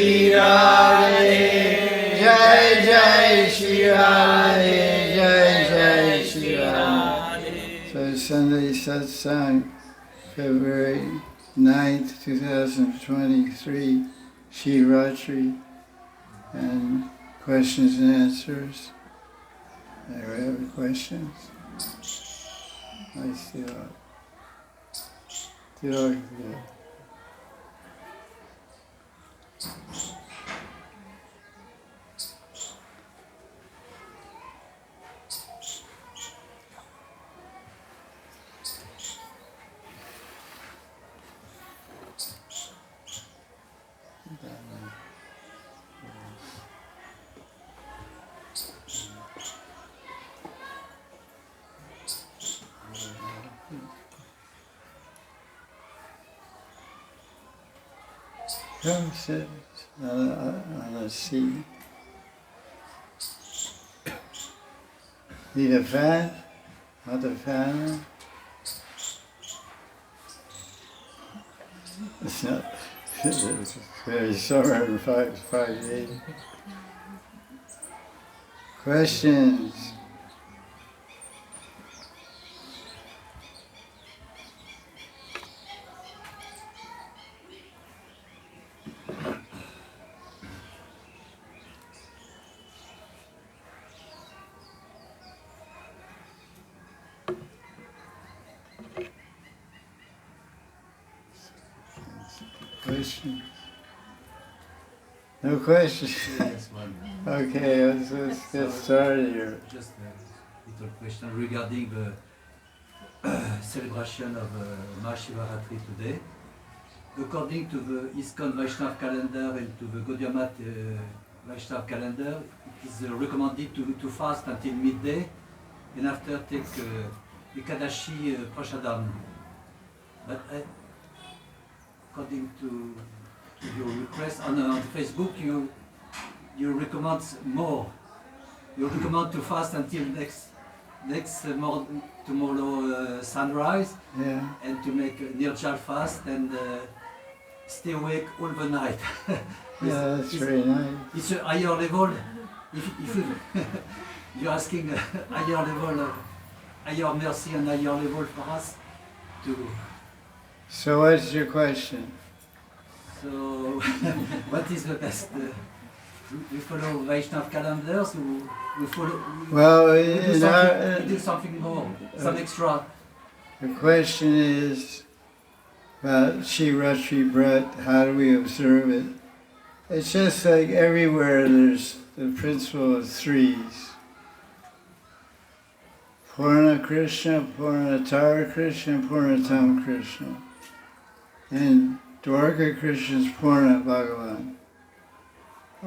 Sri Radhe, Jaya Jaya Sri Radhe, Jaya Jaya Sri Radhe. So Sunday Satsang, February 9th, 2023, Shiratri, and questions and answers. Anybody have any questions? I still. Yeah. Come sit on a seat. Need a fan? Want a fan? It's not. It's very summer in 5 days. Questions? Questions? No questions? Yes, one. Okay, let's get started here. Just a little question regarding the celebration of Mahashivratri today. According to the ISKCON Vaishnava calendar and to the Gaudiya Vaisnava calendar, it is recommended to fast until midday and after take Ekadashi Prashadam. But according to your request on Facebook, you recommend more. You recommend to fast until next tomorrow sunrise, Yeah. and to make a nirjal fast and stay awake all the night. Yeah, that's very nice. It's a higher level. If you're asking a higher level, higher mercy and higher level for us to. So what's your question? So, what is the best? We follow Vaishnava calendars, we follow. Well, We do something more, some extra. The question is about Shiratri Brat, how do we observe it? It's just like everywhere there's the principle of threes. Purna Krishna, Purnatara Krishna, Purnatam Krishna. And Dwarka Krishna's Purna Bhagavan.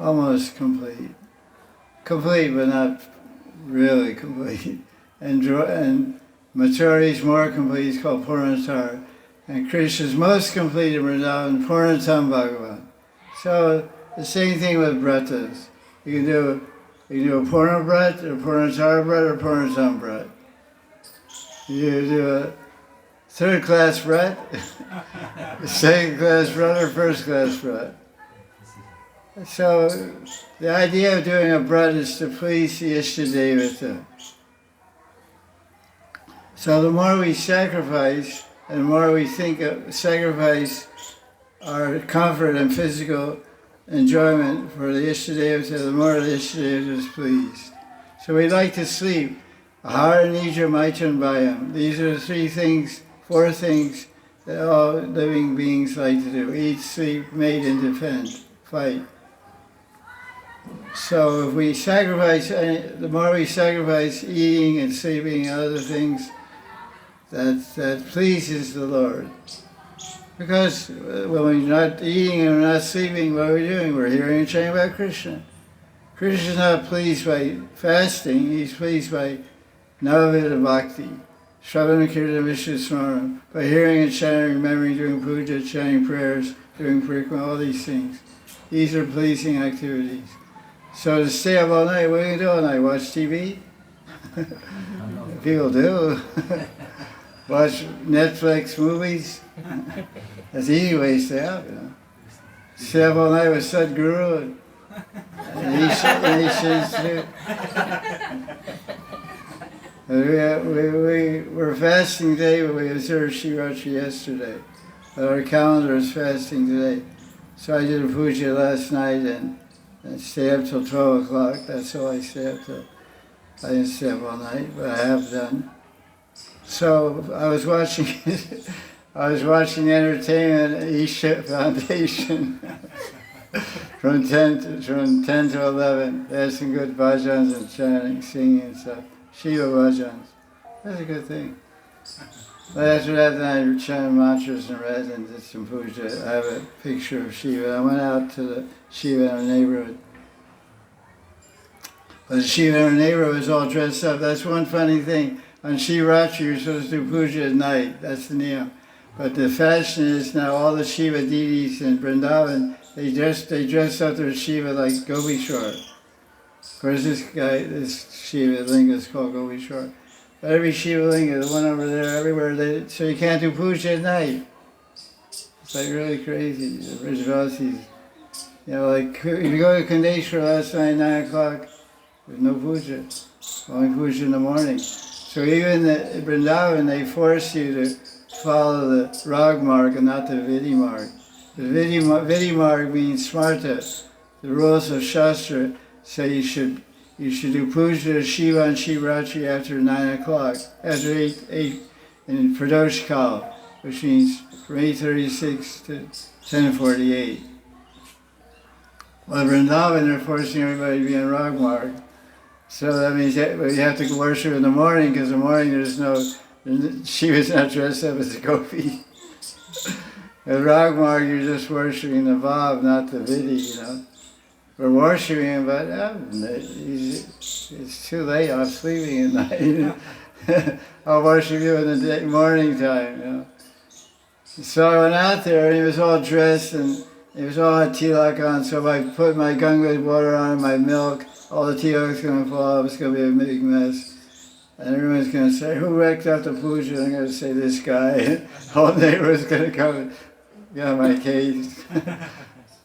Almost complete. Complete, but not really complete. And Maturi's more complete, it's called Purnatar. And Krishna's most complete in Vrindavan, Purnatam Bhagavan. So the same thing with Vratas. You can do a Purna Vrat, or Purnatar Vrat, or Purnatam Vrat. You do a third class Vrat, second class Vrat, or first class Vrat. So the idea of doing a Vrat is to please the Ishtadevata. So the more we sacrifice, and the more we think of sacrifice our comfort and physical enjoyment for the Ishtadevata, the more the Ishtadevata is pleased. So we like to sleep. Ahara, Nidra, Maitran, Bhayam. These are the four things that all living beings like to do. Eat, sleep, mate, and defend, fight. So if we sacrifice, the more we sacrifice eating and sleeping and other things, that pleases the Lord. Because when we're not eating and we're not sleeping, what are we doing? We're hearing and chanting about Krishna. Krishna's not pleased by fasting, he's pleased by Navavida Bhakti, Shravana Kirtan Vishnu Smaranam, by hearing and chanting, remembering, doing puja, chanting prayers, doing parikramana, all these things. These are pleasing activities. So to stay up all night, what are you going to do all night? Watch TV? People do. Watch Netflix movies. That's the easy way to stay up, you know. Stay up all night with Sadhguru and Isha too. We were fasting today, but we observed Shivratri yesterday. But our calendar is fasting today. So I did a puja last night and stay up till 12 o'clock. That's all I stay up till. I didn't stay up all night, but I have done. So I was watching entertainment Isha Foundation from 10 to 11. They had some good bhajans and chanting, singing and stuff. Shiva bhajans. That's a good thing. But after that, then I chanted mantras and read and did some puja. I have a picture of Shiva. I went out to the Shiva in our neighborhood. But the Shiva in our neighborhood was all dressed up. That's one funny thing. On Shivratri, you're supposed to do puja at night. That's the niyam. But the fashion is now all the Shiva deities in Vrindavan, they dress up their Shiva like Gopi Shore. Of course, this Shiva linga is called Gopi Shore. But every Shiva linga, the one over there, everywhere, so you can't do puja at night. It's like really crazy. The Vrajavasis, like if you go to Kandeshwar last night, 9 o'clock, there's no puja. Only puja in the morning. So even in Vrindavan, they force you to follow the rag marg and not the vidhi marg. The vidhi marg means smarta, the rules of Shastra. So you should do puja to Shiva and Shivratri after 9 o'clock, after 8 in Pradosh Kal, which means from 8:36 to 10:48. Well, Vrindavan, they're forcing everybody to be on rag marg. So that means you have to worship in the morning, because in the morning Shiva's not dressed up as a gopi. At rag marg, you're just worshiping the Vav, not the Vidhi, We're worshiping him, but it's too late, I'm sleeping at night. I'll worship you in the morning time, So I went out there, and he was all dressed, and he was all had tilak on, so if I put my Ganga water on, my milk, all the tilak's going to fall off, it's going to be a big mess. And everyone's going to say, who wrecked up the puja? And I'm going to say, this guy. The whole neighborhood's going to come and get on my case.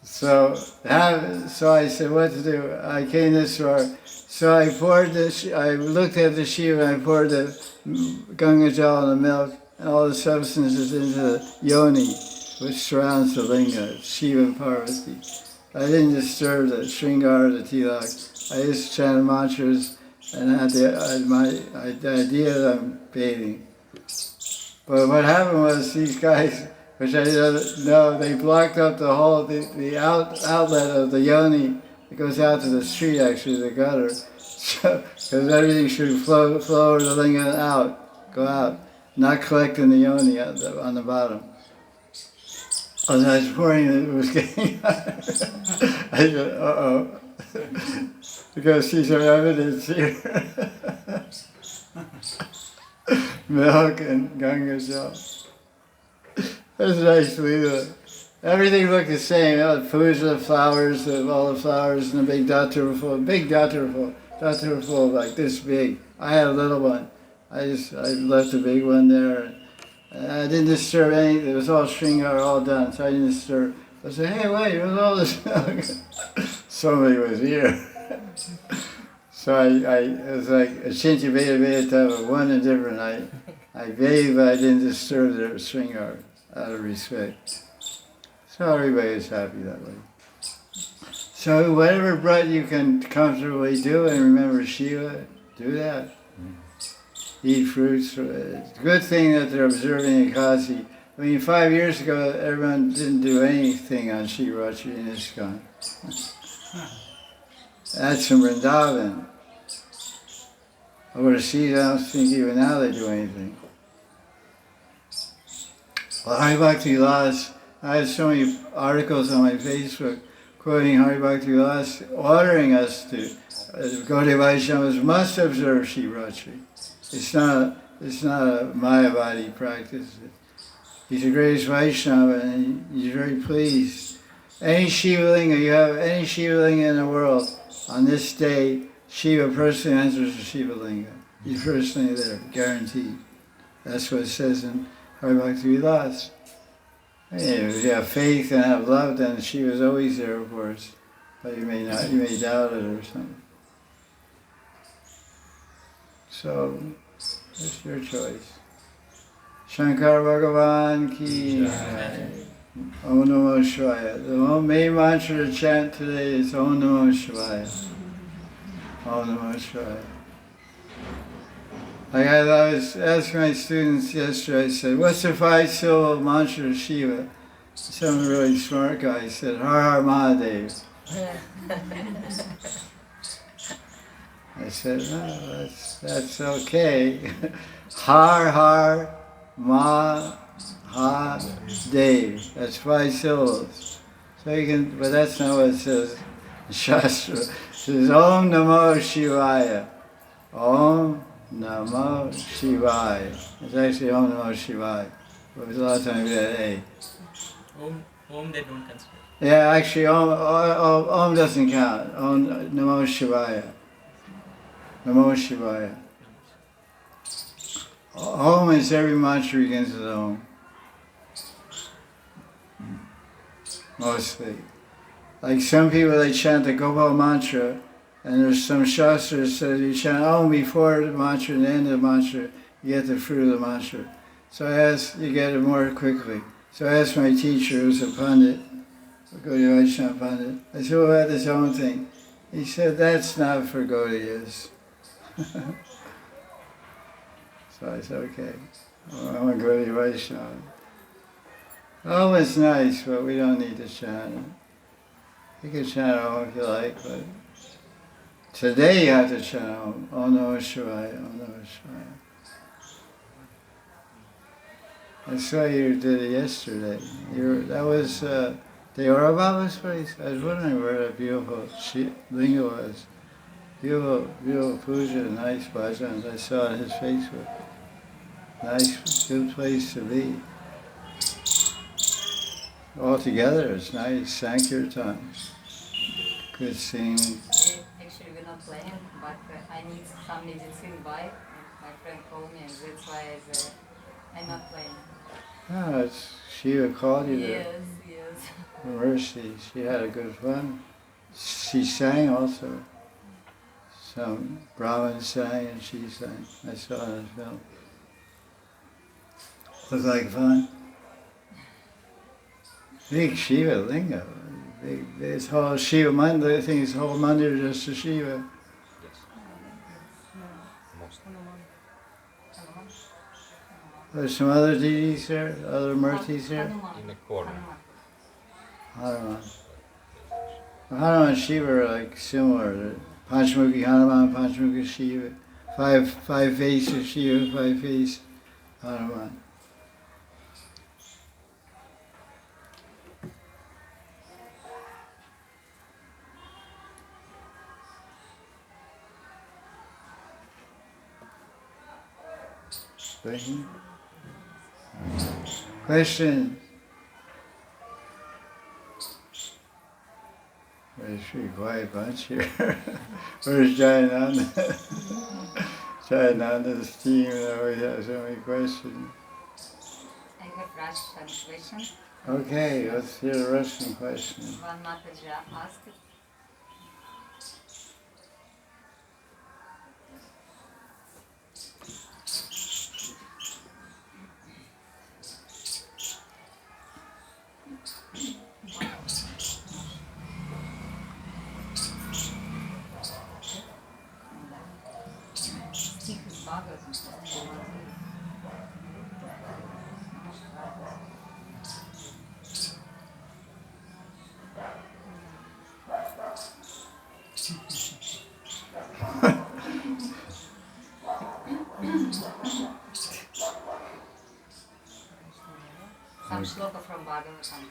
So I said, what to do? I came this far. So I looked at the Shiva, and I poured the Ganga Jal and the milk and all the substances into the yoni, which surrounds the linga, Shiva and Parvati. I didn't disturb the Shringar, the tilak. I just chanted mantras and had the idea that I'm bathing. But what happened was these guys, which I didn't know, they blocked up the whole, the outlet of the yoni. It goes out to the street, actually, the gutter. Because everything should flow over the linga and go out, not collect in the yoni on the bottom. As I was pouring it, was getting I said, uh-oh. Because see some evidence here. Milk and Ganga Jal. That's nice, Leela. Everything looked the same. The foods, the flowers, all the flowers, and the big datta were full. Datta were full, like this big. I had a little one. I left the big one there. I didn't disturb anything. It was all Shringar, all done, so I didn't disturb. I said, hey, wait, where's all this milk? Somebody was here. So it was like a Chinchi Veda Veda type of one indifferent. I bathed, but I didn't disturb their Shringar out of respect. So everybody was happy that way. So whatever bread you can comfortably do and remember Shiva, do that. Eat fruits. It's a good thing that they're observing Ekasi. I mean, 5 years ago, everyone didn't do anything on Shivratri in ISKCON. That's in Vrindavan. Overseas, I don't think even now they do anything. Well, Hari Bhakti Vilas, I have so many articles on my Facebook quoting Hari Bhakti Vilas, ordering us to, Gaudiya Vaisnavas must observe Shivratri. It's not a Mayavadi practice. He's the greatest Vaishnava, and he's very pleased. Any Shiva linga, you have any Shiva linga in the world, on this day, Shiva personally enters the Shiva linga. He's personally there, guaranteed. That's what it says in Hari Bhakti Vilas. If you have faith and have love, then she was always there, of course. But you may not, you may doubt it or something. So, it's your choice. Shankar Bhagavan ki Jai. Om Namo Shivaya. The main mantra to chant today is Om Namo Shivaya. Om Namo Shivaya. Like I was asking my students yesterday, I said, what's the 5 syllable mantra of Shiva? Some really smart guy said, Har Har Mahadev. I said, no, that's okay. Har Har Mahadev. That's 5 syllables. So you can, but that's not what it says in Shastra. It says Om Namo Shivaya. Om Namo Shivaya. It's actually Om Namo Shivaya. But a lot of times we had A. Om they don't consider. Yeah, actually Om doesn't count. Om Namo Shivaya. Namo Shivaya. Om is every mantra begins with Om. Mostly. Like some people, they chant the Gopal mantra, and there's some shastra that says you chant Om before the mantra and the end of the mantra, you get the fruit of the mantra. So you get it more quickly. So I asked my teacher, who's a Pandit, Gaudiya Vaisnava Pandit, I said, who had this own thing? He said, that's not for Gaudiyas. So I said, okay, well, I'm a Gaudiya Vaisnava. Om is nice, but we don't need to chant it. You can chant Om if you like, but today you have to chant Om. Om Namo Shivaya, Om Namo Shivaya. I saw you did it yesterday. That was Deora Baba's place. I was wondering where that beautiful linga was. Beautiful, beautiful puja, nice bhajans. I saw on his Facebook. Nice, good place to be. All together, it's nice. Sankirtan. Good singing. Actually, we're not playing, but I need some medicine by. My friend called me, and that's why I'm not playing. Ah, Shiva called you there. Yes, yes. Mercy, she had a good fun. She sang also. Some Brahmins sang and she sang. I saw it on film. Looked like fun. Big Shiva linga. Big, this whole Shiva mandir, I think this whole mandir is just a Shiva. There's some other deities there, other murtis there. In the corner. Hanuman. Hanuman and Shiva are like similar. Panchmukhi Hanuman, Panchmukhi Shiva. Five faces Shiva, 5 faces Hanuman. Question. It's a pretty quiet bunch here. Where's Jayananda? Jayananda's team always has so many questions. I have Russian question. Okay, let's hear the Russian question. One Mataji asked. Some shloka from Bhagavatam.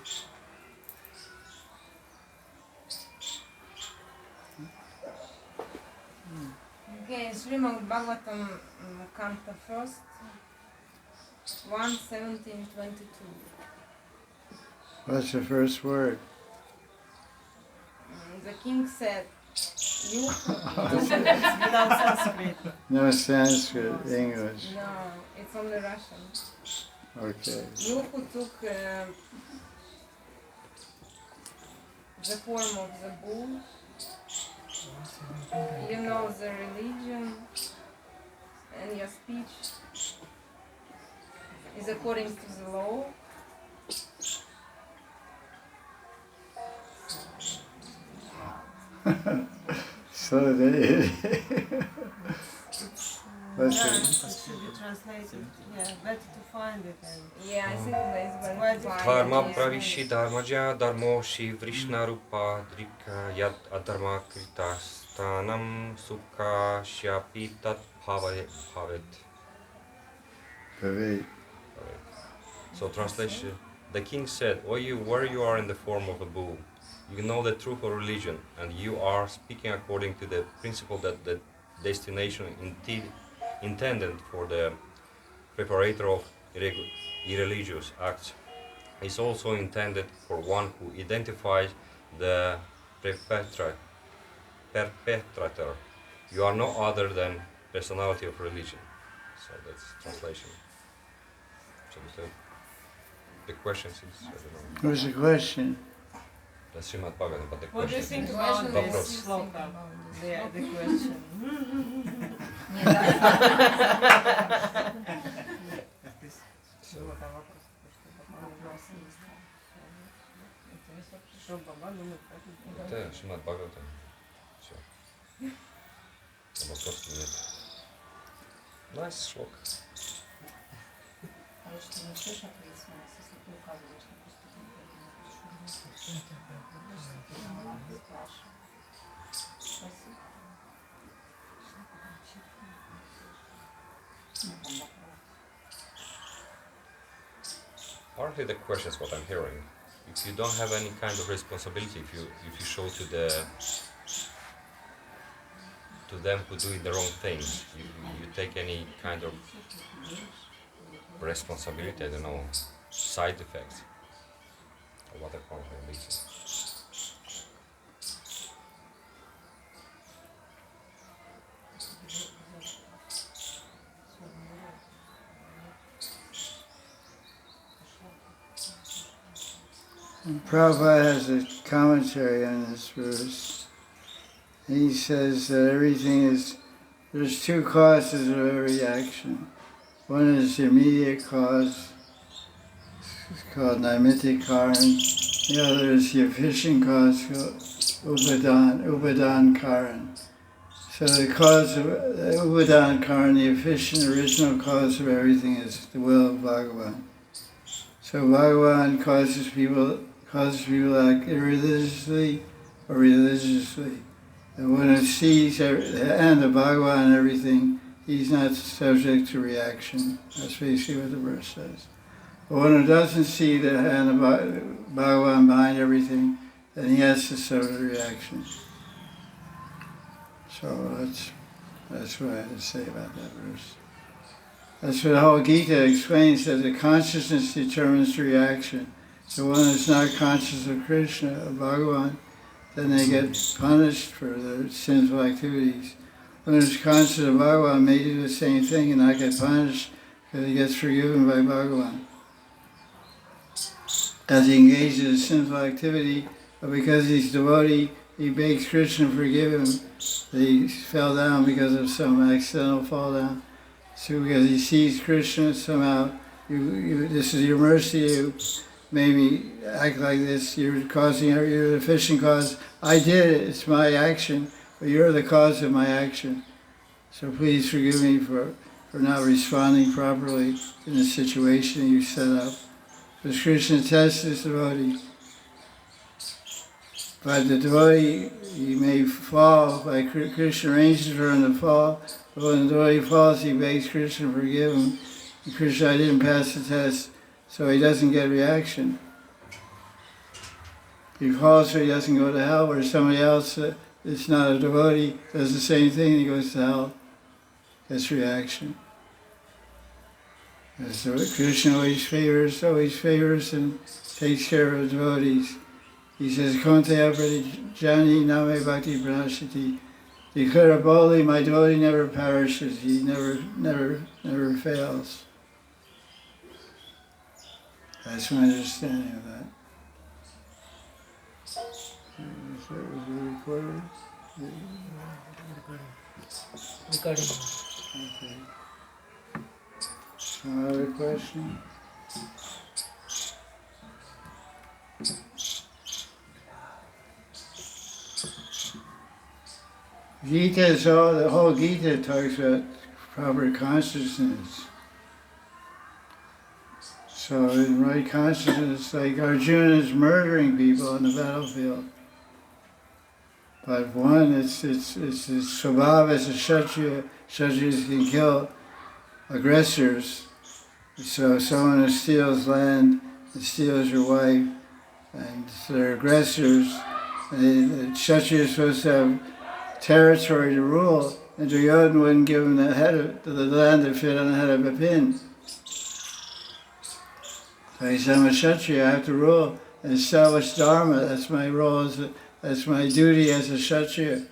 Okay, Srimad Bhagavatam Canto first, 1:17-22. What's the first word? The king said, "You." Without Sanskrit. No Sanskrit, English. No, it's only Russian. Okay. You who took the form of the bull, you know the religion, and your speech is according to the law. So they What's Yeah, it? it should be translated. Yeah, better to find it. And Yeah, I think it's Why when do- Dharma find pravishi dharmaja dharmoshi vrishna rupa drika yad adharma krita stanam sukha shyapi tat bhavet. Pavit. So translation, the king said, "O you, where you are in the form of a bull, you know the truth of religion, and you are speaking according to the principle that the destination intended for the preparator of irreligious acts is also intended for one who identifies the perpetrator. You are no other than personality of religion." So that's translation. So the question is, I don't know. What's the question? That's Srimad Bhagavatam, but the what do you question think is, about Вопрос. this sloka? The question. это Srimad Bhagavatam. Все. Вопросов нет. Nice шлока. А что не слышно ответственность, если ты указываешь на преступление? Спасибо. Partly the question is what I'm hearing. If you don't have any kind of responsibility, if you show to them who doing the wrong thing, you take any kind of responsibility, I don't know, side effects or what I call it. Prabhupada has a commentary on this verse. He says that there's two causes of every action. One is the immediate cause, it's called naimittic karan. The other is the efficient cause, called upadan karan. So the cause of the upadan karan, the efficient original cause of everything is the will of Bhagavan. So Bhagavan causes people to act irreligiously or religiously. And when it sees the hand of Bhagavan and everything, he's not subject to reaction. That's basically what the verse says. But when it doesn't see the hand of Bhagavan behind everything, then he has to suffer reaction. So that's what I have to say about that verse. That's what the whole Gita explains, that the consciousness determines the reaction. So one is not conscious of Krishna, of Bhagavan, then they get punished for their sinful activities. One who's conscious of Bhagavan may do the same thing and not get punished because he gets forgiven by Bhagavan. As he engages in sinful activity, but because he's devotee, he begs Krishna to forgive him. He fell down because of some accidental fall down. So because he sees Krishna somehow, this is your mercy, you made me act like this, you're the efficient cause. I did it, it's my action, but you're the cause of my action. So please forgive me for not responding properly in the situation you set up. Because Krishna tests his devotee. But the devotee, he may fall, by Krishna arranges for him to fall, but when the devotee falls, he begs Krishna to forgive him. And Krishna, I didn't pass the test, so he doesn't get reaction. He falls so he doesn't go to hell, where somebody else that's not a devotee does the same thing, he goes to hell, gets reaction. And so Krishna always favors and takes care of devotees. He says, Konte aprati jani name bhakti pranashati. Declare boldly, my devotee never perishes, he never fails. That's my understanding of that. Was it recorded? Recording. Okay. Some other question? Gita is the whole Gita talks about proper consciousness. So in right consciousness, like Arjuna is murdering people on the battlefield. But one, it's swabhava as a kshatriya. Kshatriyas can kill aggressors. So someone who steals land and steals your wife, and they're aggressors, and the kshatriya is supposed to have territory to rule, and Duryodhana wouldn't give him the land that fit on the head of a pin. So he said, I'm a kshatriya, I have to rule and establish dharma. That's my role, that's my duty as a kshatriya.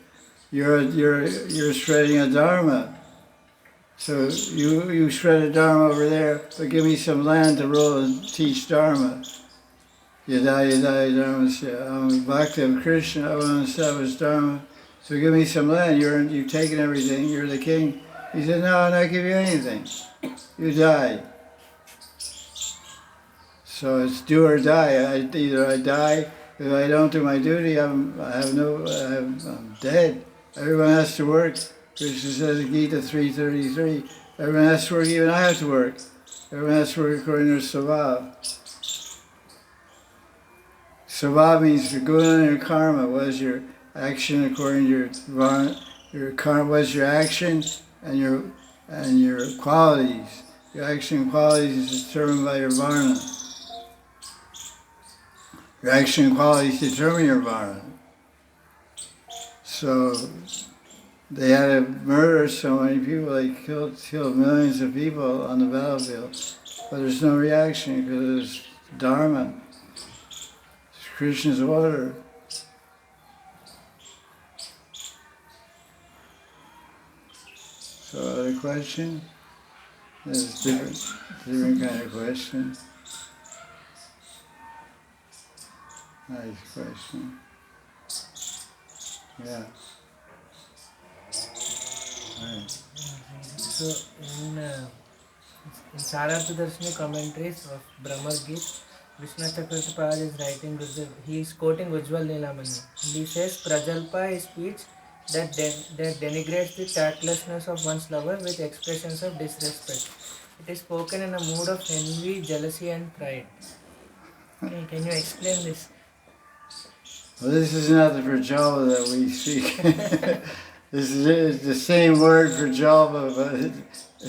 You're spreading a dharma. So you spread a dharma over there, but give me some land to rule and teach dharma. Yada dharmasya. I'm a bhakta of Krishna, I want to establish dharma. So give me some land, you've taken everything, you're the king. He said, no, I'm not giving you anything. You die. So it's do or die. Either I die, if I don't do my duty, I'm dead. Everyone has to work. Krishna says in Gita 3:33, everyone has to work, even I have to work. Everyone has to work according to their svabhava. Svabhava means your guna and your karma. What is your action according to your karma? What is your action and your qualities? Your action and qualities is determined by your varna. Your action and qualities determine your varna. So they had to murder so many people, they killed millions of people on the battlefield. But there's no reaction because it's dharma. It's Krishna's order. So other question? There's different kind of question. Nice question. Yeah. Right. So in Sarartha Darshani commentaries of Brahma Gita, Vishnu Chakravarti is writing, he is quoting Ujjwal Nilamani. And he says, Prajalpa is speech that denigrates the tactlessness of one's lover with expressions of disrespect. It is spoken in a mood of envy, jealousy and pride. Okay, can you explain this? Well, this is not the Prajalpa that we speak. This is the same word for Jalpa, but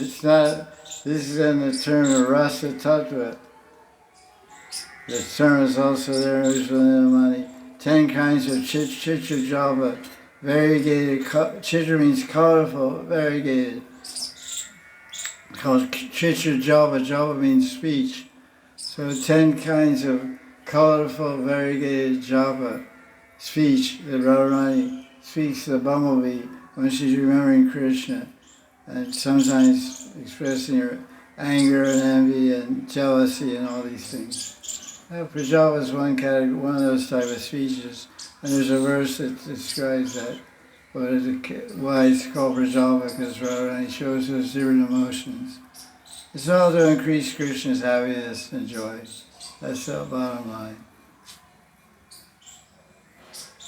it's not. This is in the term of Rasa Tattva. The term is also there in Ujjvalinamani. 10 kinds of Chitra Jalpa. Variegated. Chitra means colorful, variegated. Called Chitra Jalpa. Jalpa means speech. So 10 kinds of colorful, variegated Jalpa. Speech that Radharani speaks to the bumblebee when she's remembering Krishna, and sometimes expressing her anger and envy and jealousy and all these things. Prajalpa is one category, one of those type of speeches, and there's a verse that describes that. Why it's called Prajalpa, because Radharani shows those different emotions. It's all to increase Krishna's happiness and joy. That's the bottom line.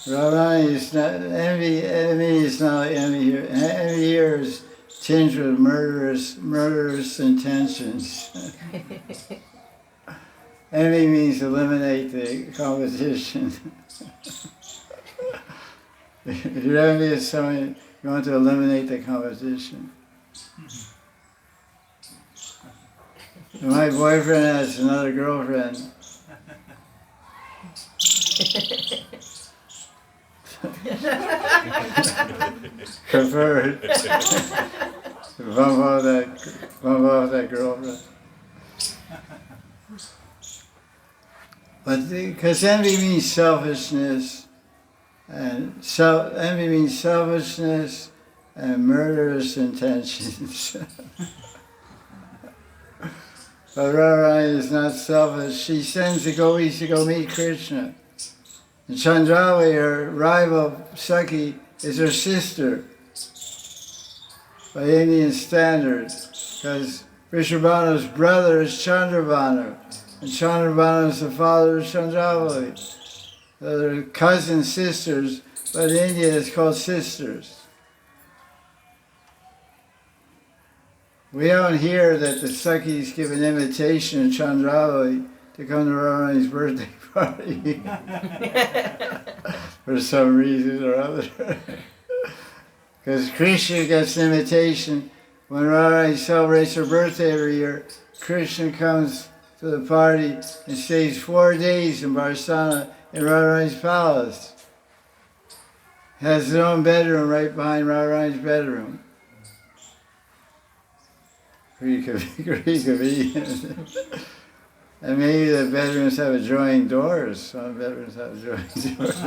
Radharani is not, envy is not like envy here. Envy here is tinged with murderous intentions. Envy means eliminate the competition. If you're envious of someone, you want to eliminate the competition. My boyfriend has another girlfriend. Preferred. Bump off that girlfriend. But because envy means selfishness, and envy means selfishness and murderous intentions. But Radharani is not selfish. She sends the gopis to go meet Krishna. And Chandravali, her rival Sakhi, is her sister by Indian standards, because Vrishabhanu's brother is Chandravanu, and Chandravanu is the father of Chandravali. So they're cousin sisters, but in India it's called sisters. We don't hear that the Sakhis give an invitation to Chandravali to come to Radharani's birthday party for some reason or other. Because Krishna gets an invitation when Radharani celebrates her birthday every year. Krishna comes to the party and stays 4 days in Barsana in Radharani's palace. Has his own bedroom right behind Radharani's bedroom. And maybe the bedrooms have adjoining doors. Some bedrooms have adjoining doors.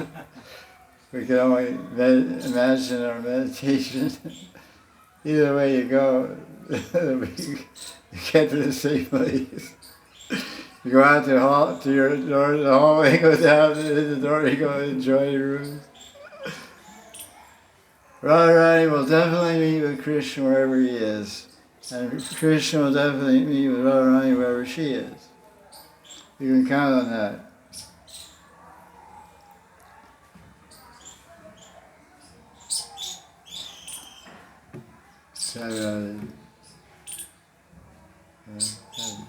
We can only imagine our meditation. Either way you go, you get to the same place. You go out to your door, the hallway, go down to the door, you go enjoy your room. Radharani will definitely meet with Krishna wherever he is. And Krishna will definitely meet with Radharani wherever she is. You can count on that.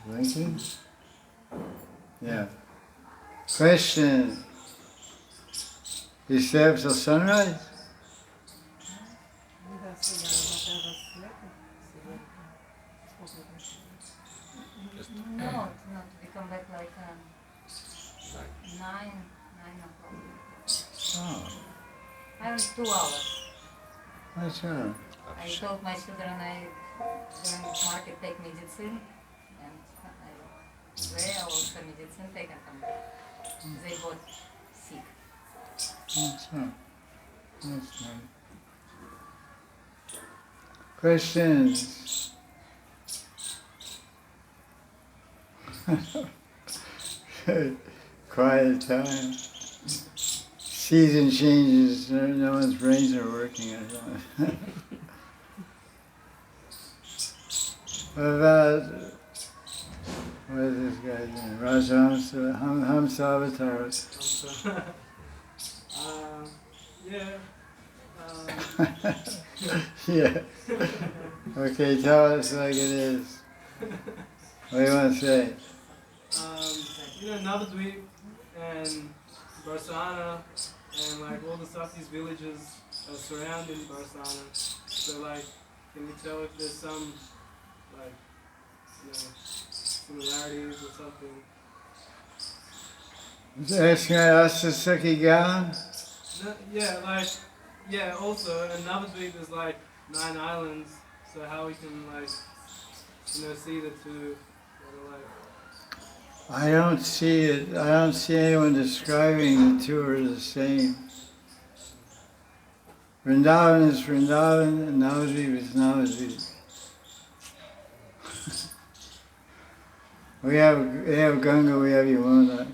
Blinking? Yeah. Question. You stay up till sunrise? No, we come back like 9 o'clock. Oh, I have 2 hours. that's all. I told my children I going to market take medicine, and they also medicine take and come back. They both sick. That's all. That's nice. Questions? Quiet time. Season changes, no one's brains are working or something. What about, what is this guy's name? Hamsavatar. Yeah. Okay, tell us like it is. What do you want to say? Navadvip and Barsana and like all the Satis villages are surrounding Barsana. So like, can you tell if there's some like, similarities or something? Asking us to Sakhi Gyan? No, also, and Navadvip is like 9 islands, so how we can like, see the two that are like. I don't see it. I don't see anyone describing the two are the same. Vrindavan is Vrindavan and Navadvip is Navadvip. They have Ganga, we have Yamuna.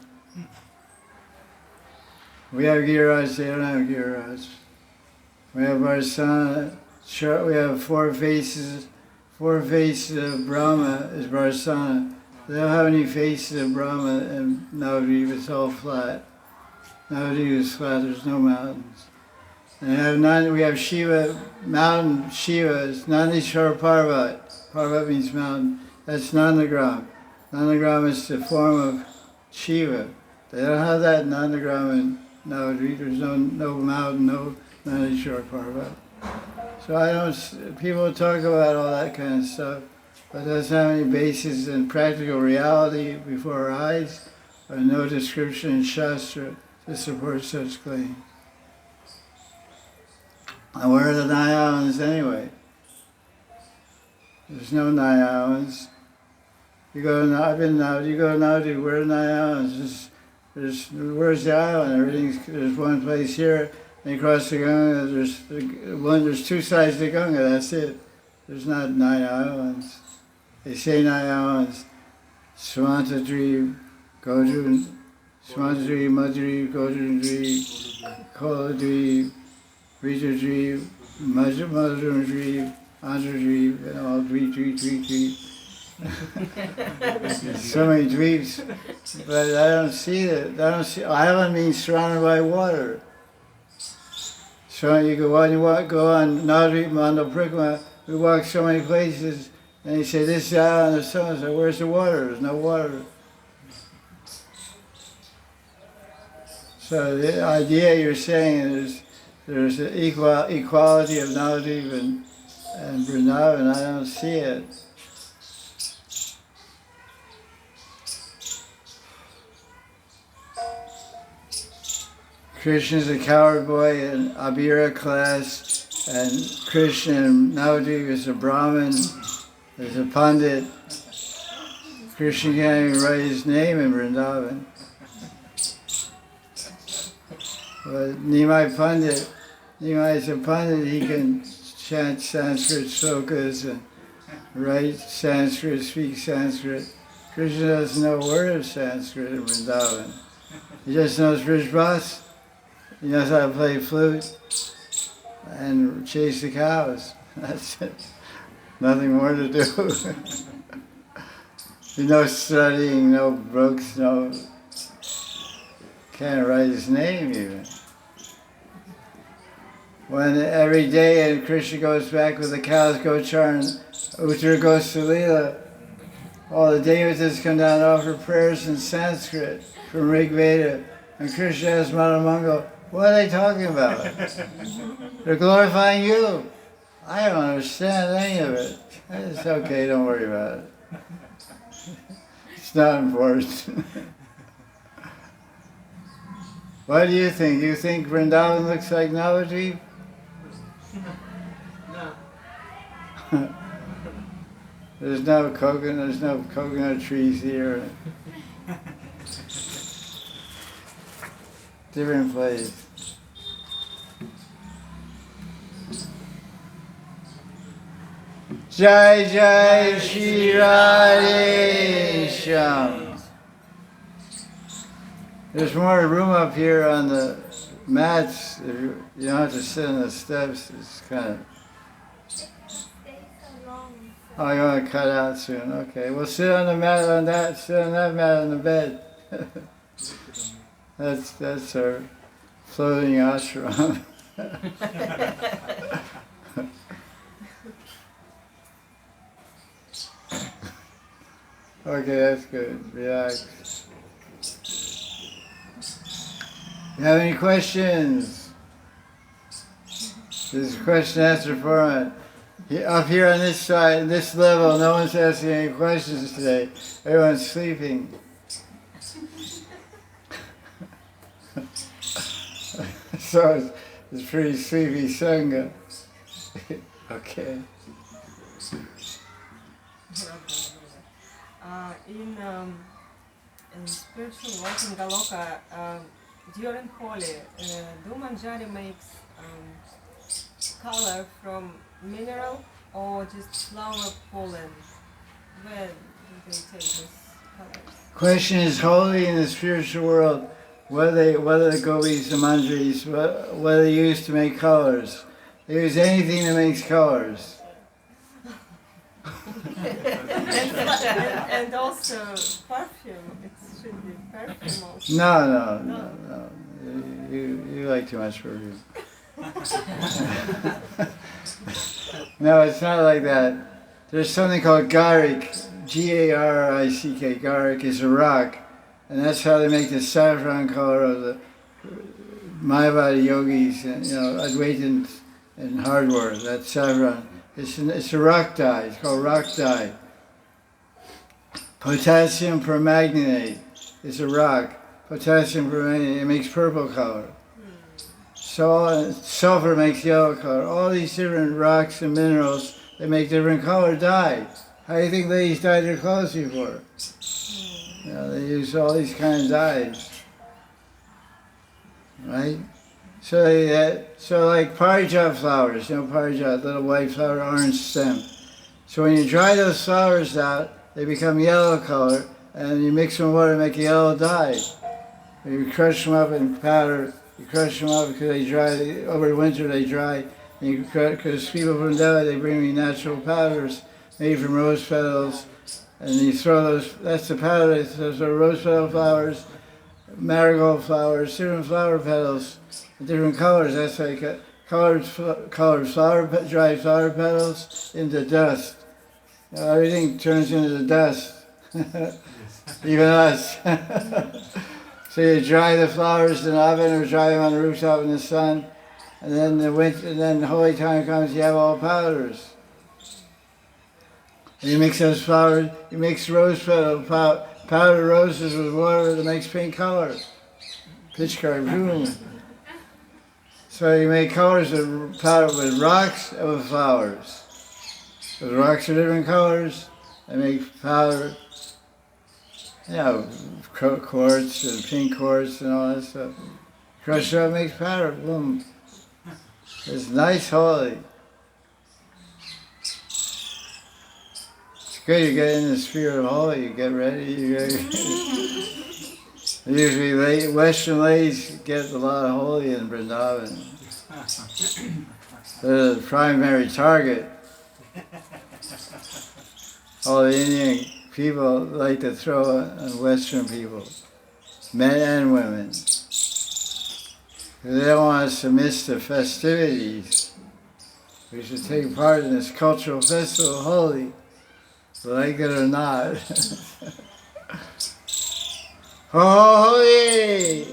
We have Giriraj, they don't have Giriraj. We have Barsana, we have 4 faces. 4 faces of Brahma is Barsana. They don't have any faces of Brahma and Navadvip, it's all flat. Navadvip is flat, there's no mountains. And we have Shiva, mountain Shiva, is Nandishwar Parvat. Parvat means mountain. That's Nandagram. Nandagram is the form of Shiva. They don't have that Nandagram in Navadvip. There's no mountain, no Nandishwar Parvat. So people talk about all that kind of stuff, but it doesn't have any basis in practical reality before our eyes, or no description in Shastra to support such claims. And where are the 9 islands anyway? There's no 9 islands. You go to Navadvip, where are the 9 islands? Where's the island? There's one place here, and you cross the Ganga, there's 2 sides to Ganga, that's it. There's not 9 islands. They say 9 islands. Swantadri, Godun, Swantadri, Madri, Godundri, Koladri, Ritadri, Madrundri, Andradri, and all dweep. So many dweeps, but I don't see it. Island means surrounded by water. So you go on Nadri, Mando Prikma, we walk so many places, and you say, this is the island of so and so, where's the water? There's no water. So the idea you're saying is there's an equality of Navadvip and Vrindavan. I don't see it. Krishna's a coward boy in Abhira class, and Krishna and Navadvip is a Brahmin, there's a Pandit. Krishna can't even write his name in Vrindavan. But Nimai is a Pandit, he can chant Sanskrit slokas and write Sanskrit, speak Sanskrit. Krishna doesn't know a word of Sanskrit in Vrindavan. He just knows Vrishbas. He knows how to play flute and chase the cows. That's it. Nothing more to do. No studying, no books, no... Can't write his name even. When every day and Krishna goes back with the cows, Gochar and Uttara goes to Leela, all the devotees come down and offer prayers in Sanskrit from Rig Veda. And Krishna asks Manamangal, what are they talking about? They're glorifying you. I don't understand any of it. It's okay, don't worry about it. It's not important. What do you think? You think Vrindavan looks like Navadvip? No. There's no coconut trees here. Different place. Jaya Jaya Sri Radhe Shyam. There's more room up here on the mats. If you don't have to sit on the steps. It's kind of... Oh, you want to cut out soon? Okay. Well, sit on the mat on that. Sit on that mat on the bed. That's our floating ashram. Okay, that's good. Relax. You have any questions? This is a question answer format. Up here on this side, this level, no one's asking any questions today. Everyone's sleeping. So it's pretty sleepy sangha. Okay. In spiritual work in Galoka, during Holi, do Manjari makes color from mineral or just flower pollen? Where do they take these colors? Question is holy in the spiritual world. Whether the gopis, the manjaris, what they use to make colors. They use anything that makes colors. and also perfume. It should be perfume also. No. You like too much perfume. No, it's not like that. There's something called garik, G-A-R-I-C-K. Garik is a rock, and that's how they make the saffron color of the Mayavadi yogis and Advaitins and hardware. That's saffron. It's a rock dye. It's called rock dye. Potassium permanganate is a rock. Potassium permanganate, it makes purple color. Sulfur makes yellow color. All these different rocks and minerals, they make different color dye. How do you think ladies dye their clothes before? They use all these kind of dyes. Right? So like parijat flowers, parijat, little white flower, orange stem. So when you dry those flowers out, they become yellow color, and you mix them with water and make a yellow dye. You crush them up in powder. You crush them up because they dry. Over the winter they dry. And because people from Delhi, they bring me natural powders made from rose petals, and you throw those. That's the powder. Those are rose petal flowers, marigold flowers, different flower petals, different colors. That's like colored dried flower petals into dust. Everything turns into the dust, even us. So you dry the flowers in the oven or dry them on the rooftop in the sun, and then the holy time comes, you have all powders. And you mix those flowers, you mix rose petal, powdered roses with water that makes pink color. Pitch card, boom. So you make colors with powder with rocks and with flowers. The rocks are different colors, they make powder. Quartz and pink quartz and all that stuff. Crush it up, makes powder, boom. It's nice, holy. It's good, you get in the spirit of holy, you get ready, usually Western ladies get a lot of holy in Vrindavan. They're the primary target. All the Indian people like to throw on Western people, men and women. They don't want us to miss the festivities. We should take part in this cultural festival, holy, like it or not. Holy! If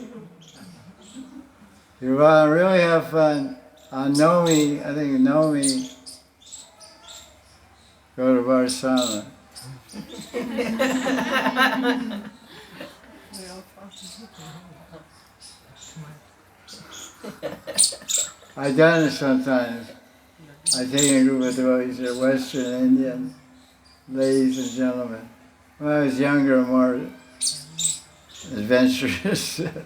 you want to really have fun, on Nomi, I think Nomi, go to Varsana. I've done it sometimes. I take a group of devotees, they're Western Indian, ladies and gentlemen. When I was younger, more adventurous. That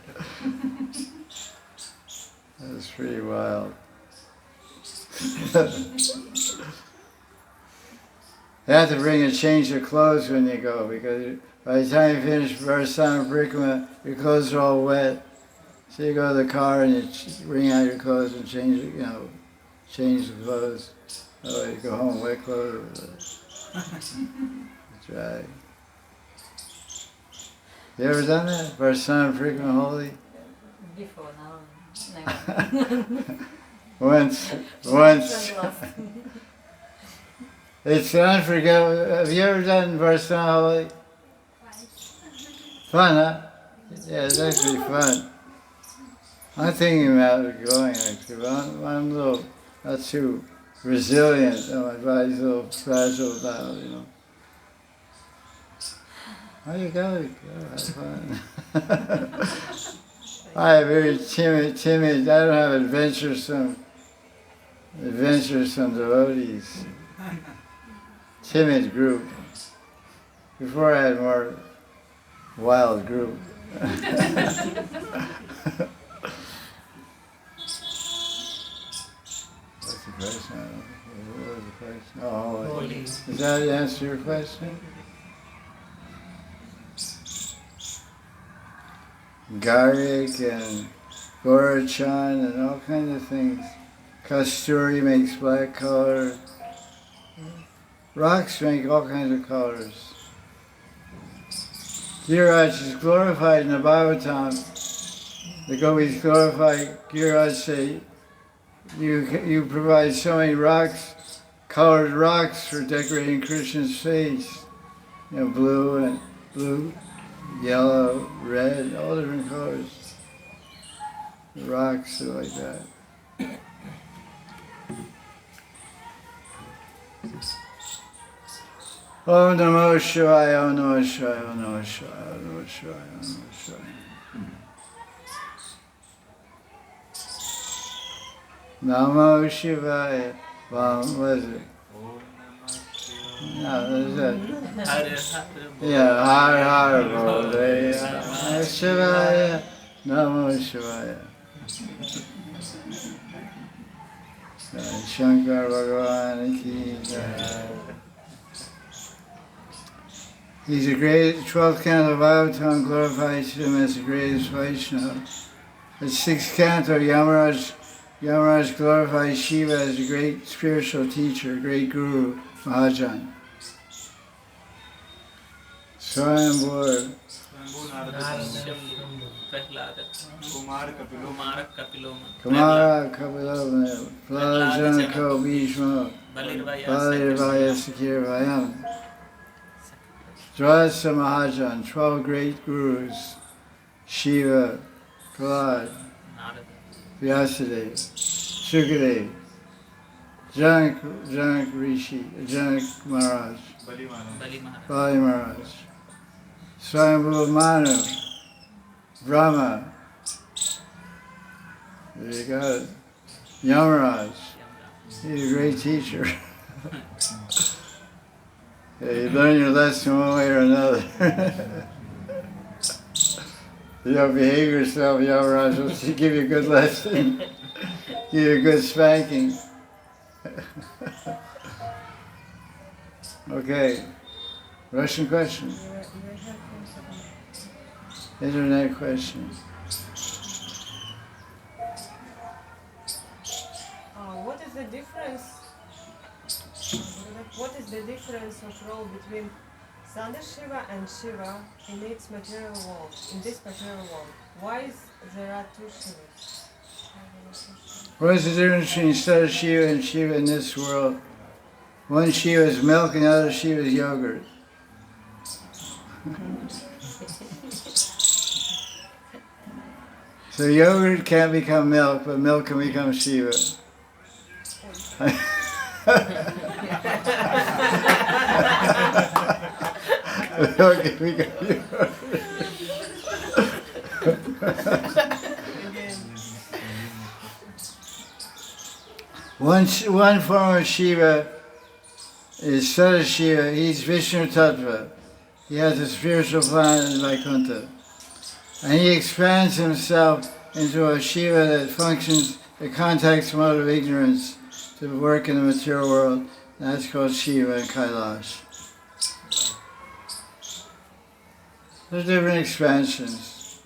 was pretty wild. You have to bring a change of clothes when you go, because by the time you finish Varsana Parikramā, your clothes are all wet. So you go to the car and you bring out your clothes and change the clothes. Oh, you go home wet clothes. That's right. You ever done that? Varsana Parikramā holy? Before, now, never. Once. It's unforgettable. Have you ever done Varsana holy? Fun, huh? Yeah, it's actually fun. I'm thinking about going actually, but I'm a little not too resilient. My body's a little fragile about, Oh, you go have fun. I'm very timid. I don't have adventuresome devotees. Timid group. Before I had more wild group. What's the question? What was the question? Oh, holy. Is that the answer to your question? Garlic and Gorachan and all kinds of things. Kasturi makes black color. Rocks make all kinds of colors. Giriraj is glorified in the Bhagavatam. The gopis glorify Giriraj, say, you provide so many rocks, colored rocks for decorating Krishna's face. Blue, yellow, red, all different colors. The rocks are like that. Om Namo Shivaya, Om Namo Shivaya, Om Namo Shivaya, Om Namo Shivaya, Om Namo Shivaya. Namo Shivaya. What is it? No, that's it. Yeah, Har Har Bole, Namo Shivaya, Namo Shivaya. Shankar Bhagavan ki jai. He's the great 12th canto of Bhagavatam glorifies him as the greatest Vaishnava. The 6th canto, Yamaraj glorifies Shiva as a great spiritual teacher, great guru, Mahajan. Swayambhur, Kumara Kapilova, Prajanako Bhishma, Balirvaya Sakirvayam. Dvasa Mahajan, 12 great gurus, Shiva, Prahlad, Vyasadeva, Sukadev, Janak Rishi, Janak Maharaj, Bali Maharaj, Swayambhu Manu, Brahma, there you got it, Yamaraj, he's a great teacher. You learn your lesson one way or another. You don't behave yourself, Yamaraj will give you a good lesson, give you a good spanking. Okay, Russian question. Internet question. What is the difference? What is the difference of role between Sadashiva and Shiva in its material world, in this material world? Why is there are two Shivas? What is the difference between Sadashiva and Shiva in this world? One Shiva is milk and the other Shiva is yogurt. So yogurt can't become milk, but milk can become Shiva. One form of Shiva is Sadashiva. He's Vishnu Tattva. He has a spiritual planet in Vaikuntha. And he expands himself into a Shiva that functions, that contacts mode of ignorance to work in the material world. And that's called Shiva and Kailash. There's different expansions.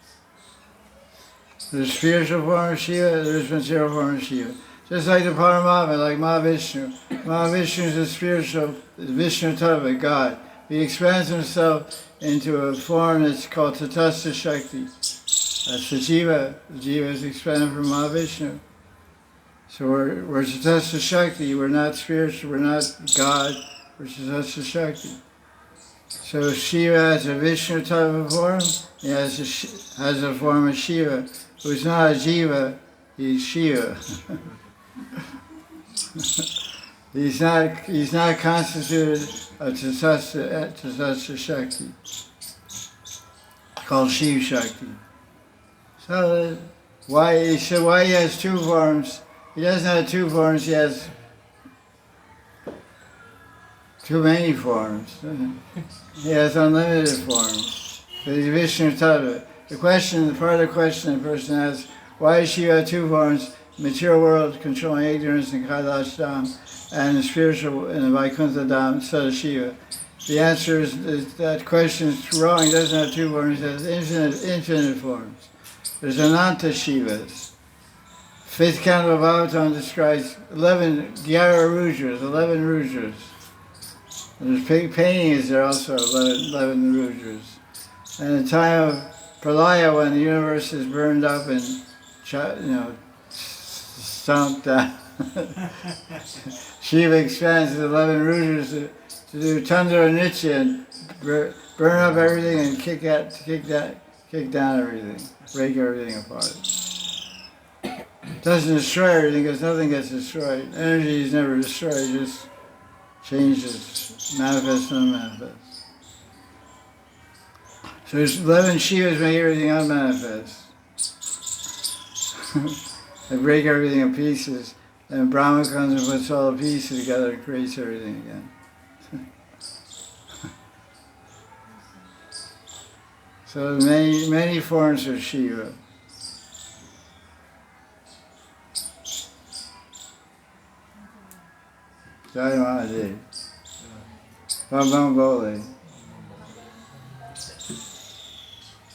There's spiritual form of Shiva, there's material form of Shiva. Just like the Paramatma, like Mahavishnu. Mahavishnu is a spiritual, Vishnu Tattva, God. He expands himself into a form that's called Tatastha Shakti. That's the Jiva. The Jiva is expanded from Mahavishnu. So we're Tatastha Shakti. We're not spiritual, we're not God, we're Tatastha Shakti. So Shiva has a Vishnu Tattva form, he has a form of Shiva, who's not a Jiva, he's Shiva. He's not constituted of Tatastha Shakti, called Shiva Shakti. So why he has two forms? He doesn't have two forms, he has too many forms. He has unlimited forms. But he's Vishnu Tattva. Part of the question the person asks, why does Shiva have two forms? Material world controlling ignorance in Kailash Dham, and the spiritual in the Vaikuntha Dham, Sadashiva. The answer is that question is wrong. He doesn't have two forms, he has infinite forms. There's Ananta Shivas. 5th canto of Bhagavatam describes 11 Rudras. There's paintings there also, 11 Rudras. And at the time of Pralaya, when the universe is burned up and stomped down, Shiva expands the 11 Rudras to do Tandra Nitya and burn up everything and kick down everything, break everything apart. Doesn't destroy everything because nothing gets destroyed. Energy is never destroyed, it just changes, manifest and unmanifest. So there's 11 Shivas make everything unmanifest. They break everything in pieces, and Brahma comes and puts all the pieces together and creates everything again. So many forms of Shiva. Jaya Mahanidhi. Bam Bam Bole.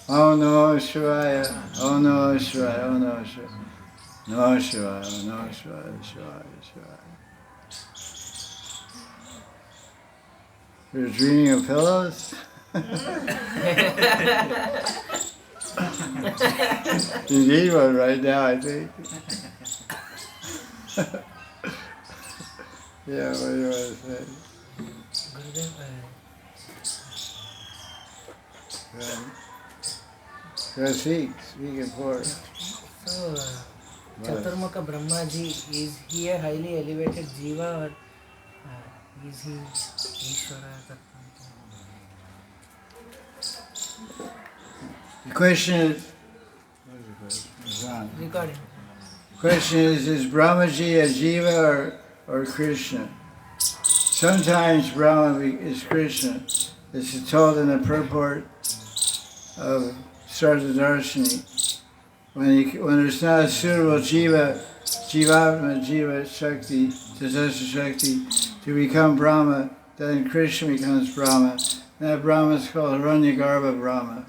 Om Namo Shivaya. Om Namo Shivaya. Om Namo Shivaya. Namo Shivaya. Om Namo Shivaya. Shivaya. Shivaya. You're dreaming of pillows? You need one right now, I think. Yeah, what do you want to say? Gurudev, Go speak and pour. so Chaturmukha Brahmaji, is he a highly elevated jiva or is he Ishvara Tattva? The question is, Recording. question is Brahmaji a jiva or Krishna? Sometimes Brahma is Krishna. This is told in the purport of Sardadarshini. When there's not a suitable jiva Shakti, Tasasa Shakti, to become Brahma, then Krishna becomes Brahma. That Brahma is called Hiranyagarbha Brahma.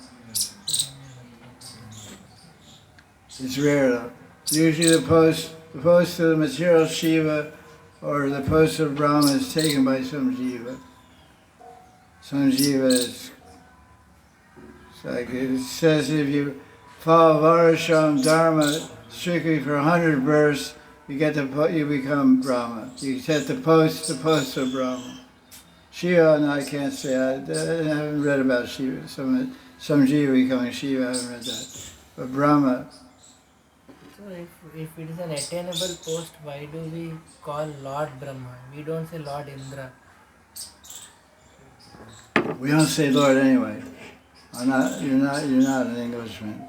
It's rare though. Usually the post of the material Shiva or the post of Brahma is taken by some jiva. Some jiva is, it's like it says if you follow Varasham Dharma strictly for 100 births, you become Brahma. You set the post of Brahma. Shiva, no, I can't say. I haven't read about Shiva. Some jiva becoming Shiva, I haven't read that. But Brahma. So if it is an attainable post, why do we call Lord Brahma? We don't say Lord Indra. We don't say Lord anyway. You're not an Englishman.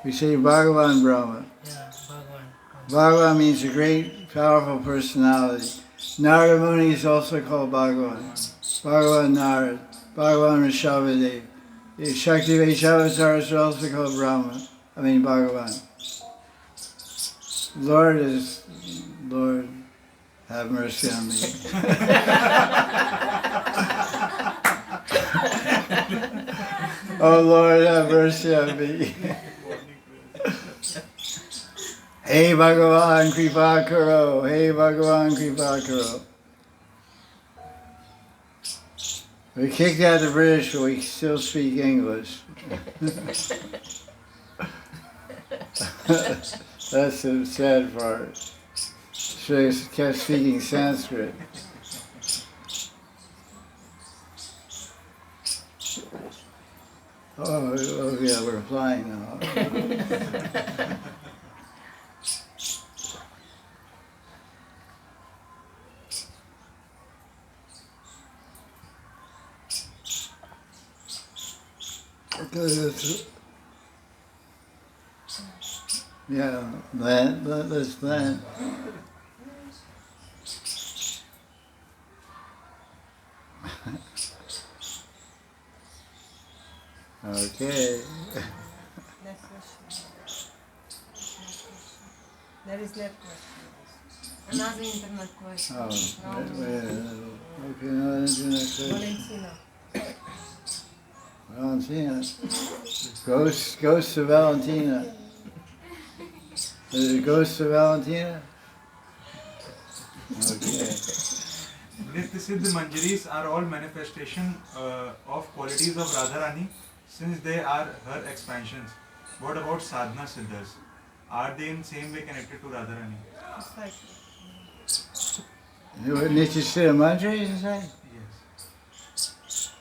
We say Bhagavan Brahma. Yeah, Bhagavan. Bhagavan means a great, powerful personality. Narada Muni is also called Bhagavan. Bhagavan Narad. Bhagavan Rishabhadev. The Shakti Vaishnavas are also called Bhagavan. Lord, have mercy on me. Oh Lord, have mercy on me. Hey Bhagavan, Kripa Karo. Hey Bhagavan, Kripa Karo. We kicked out the British, but we still speak English. That's the sad part. Should have kept speaking Sanskrit. Oh yeah, we're flying now. Yeah, let's land. Okay. Next question. There is no question. Another internet question. Oh, No. okay, no internet question. Valentina. Valentina. Ghost of Valentina. Is it Ghost of Valentina? Okay. Nitya Siddha Manjaris are all manifestation of qualities of Radharani since they are her expansions. What about sadhana siddhas? Are they in same way connected to Radharani? It's like Nitya Siddha Manjari, you say? Yes.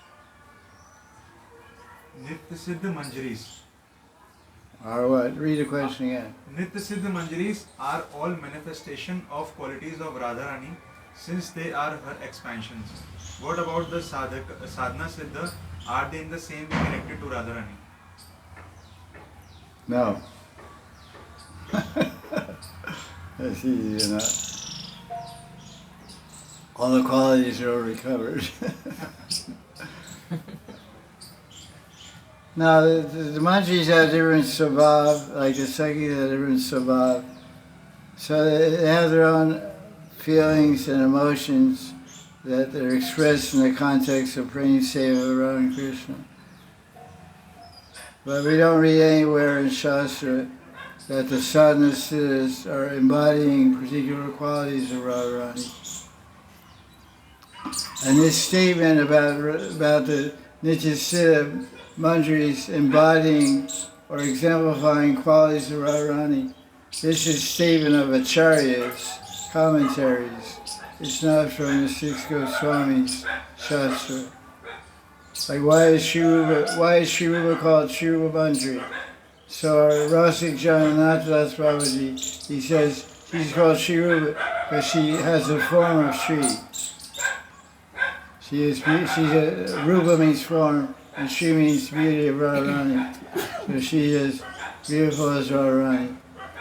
Nitya Siddha Manjaris. Or what? Read the question again. Nitya Siddha Manjaris are all manifestation of qualities of Radharani since they are her expansions. What about the sadhana siddha? Are they in the same way connected to Radharani? No. That's easy enough. All the qualities are already covered. Now, the Manjaris have different svabhav, like the Sakhis have different svabhav. So they have their own feelings and emotions that are expressed in the context of praying seva around Krishna. But we don't read anywhere in Shastra that the sadhana siddhas are embodying particular qualities of Radharani. And this statement about the Nitya Siddha Manjaris embodying or exemplifying qualities of Radharani, this is a statement of Acharyas, commentaries. It's not from the six Goswamis Shastra. Like why is Sri Rupa called Sri Rupa Manjari? So our Rasik Jananath Das Babaji, he says she's called Sri Rupa because she has the form of Sri. She's a Rupa means form and Sri means beauty of Radharani. So she is beautiful as Radharani.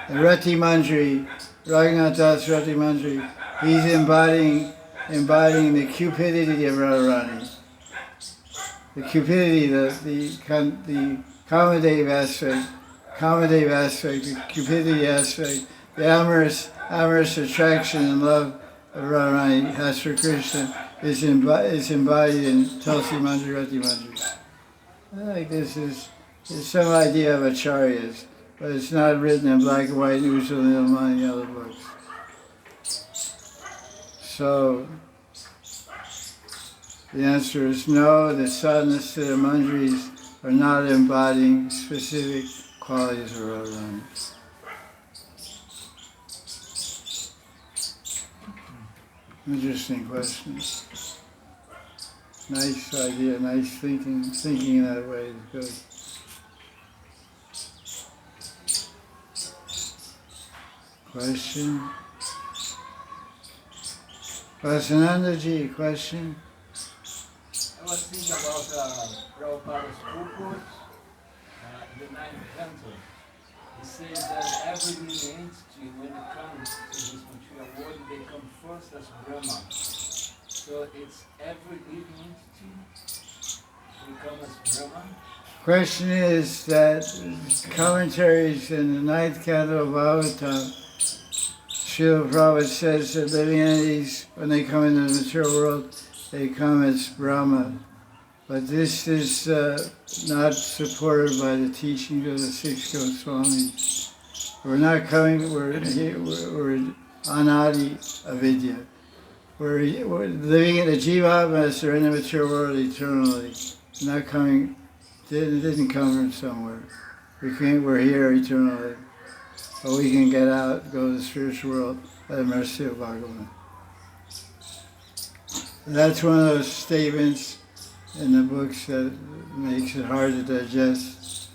And Rati Manjari, Raghunath Das Rati Manjari, he's embodying the cupidity of Radharani. The cupidity, the accommodative aspect, the cupidity aspect, the amorous attraction and love of Radharani has for Krishna is embodied in Tulsi Manjari, Rati Manjari. I think this is some idea of Acharyas, but it's not written in black and white usually in many other books. So the answer is no, the sadhana siddha manjaris are not embodying specific qualities of Radharani. Interesting question. Nice idea, nice thinking. Thinking in that way is good. Question? Vasanandaji, question? I was thinking about Prabhupada's purport in the ninth canto. He says that every living entity, when it comes to this material world, they come first as Brahma. So it's every living entity will come as Brahma. Question is that commentaries in the ninth canto of Bhagavatam, Srila Prabhupada says that living entities, when they come into the material world, they come as Brahma. But this is not supported by the teaching of the six Goswamis. We're not coming, we're anadi avidya. We're living in the jivatmas are in the material world eternally. Not coming, it didn't come from somewhere. We're here eternally. But we can get out, go to the spiritual world by the mercy of Bhagavan. That's one of those statements in the books that makes it hard to digest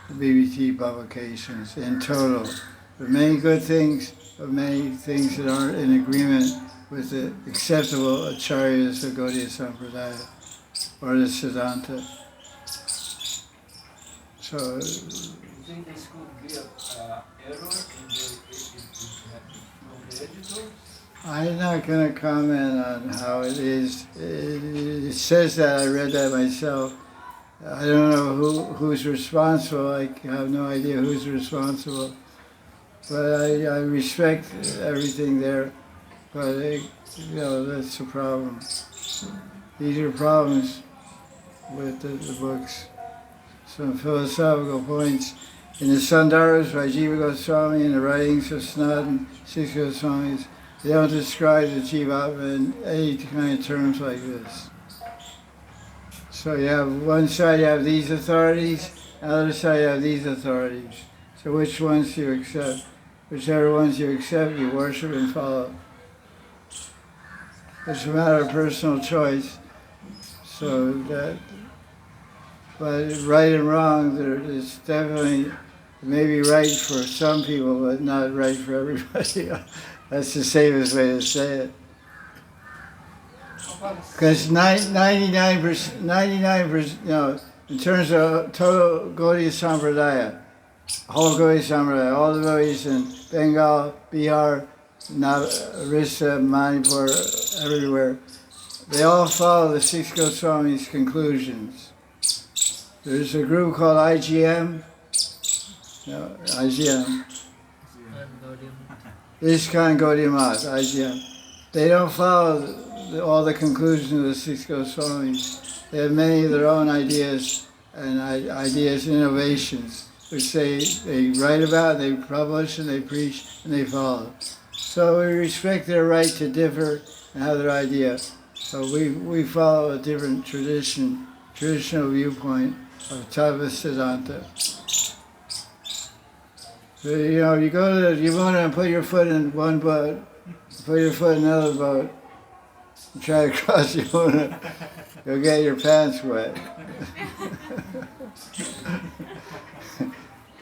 the BBT publications in total. There are many good things, but many things that aren't in agreement with the acceptable acharyas of Gaudiya Sampradaya or the Siddhanta. So, You think this could be an error in the editors? I'm not going to comment on how it is. It says that, I read that myself. I don't know who's responsible. I have no idea who's responsible. But I respect everything there. But, that's the problem. These are problems with the books. Some philosophical points. In the Sandharas by Jiva Goswami, in the writings of Snad and Six Goswamis, they don't describe the Jivatma in any kind of terms like this. So you have one side you have these authorities, the other side you have these authorities. So which ones do you accept? Whichever ones you accept, you worship and follow. It's a matter of personal choice. So that, but right and wrong, it's definitely maybe right for some people, but not right for everybody. That's the safest way to say it. Because 99%, in terms of total Gaudiya Sampradaya, whole Gaudiya Sampradaya, all the devotees in Bengal, Bihar, Orissa, Manipur, everywhere, they all follow the six Goswamis' conclusions. There's a group called IGM. IGM. ISKCON Gaudiya Math, IGM. They don't follow all the conclusions of the six Goswamis. They have many of their own ideas and ideas, innovations, which they write about, they publish, and they preach, and they follow. So we respect their right to differ and have their idea. So we follow a different traditional viewpoint of Tattva Siddhanta. So, you know, you go to the Yamuna and put your foot in one boat, put your foot in another boat, and try to cross Yamuna, you'll get your pants wet.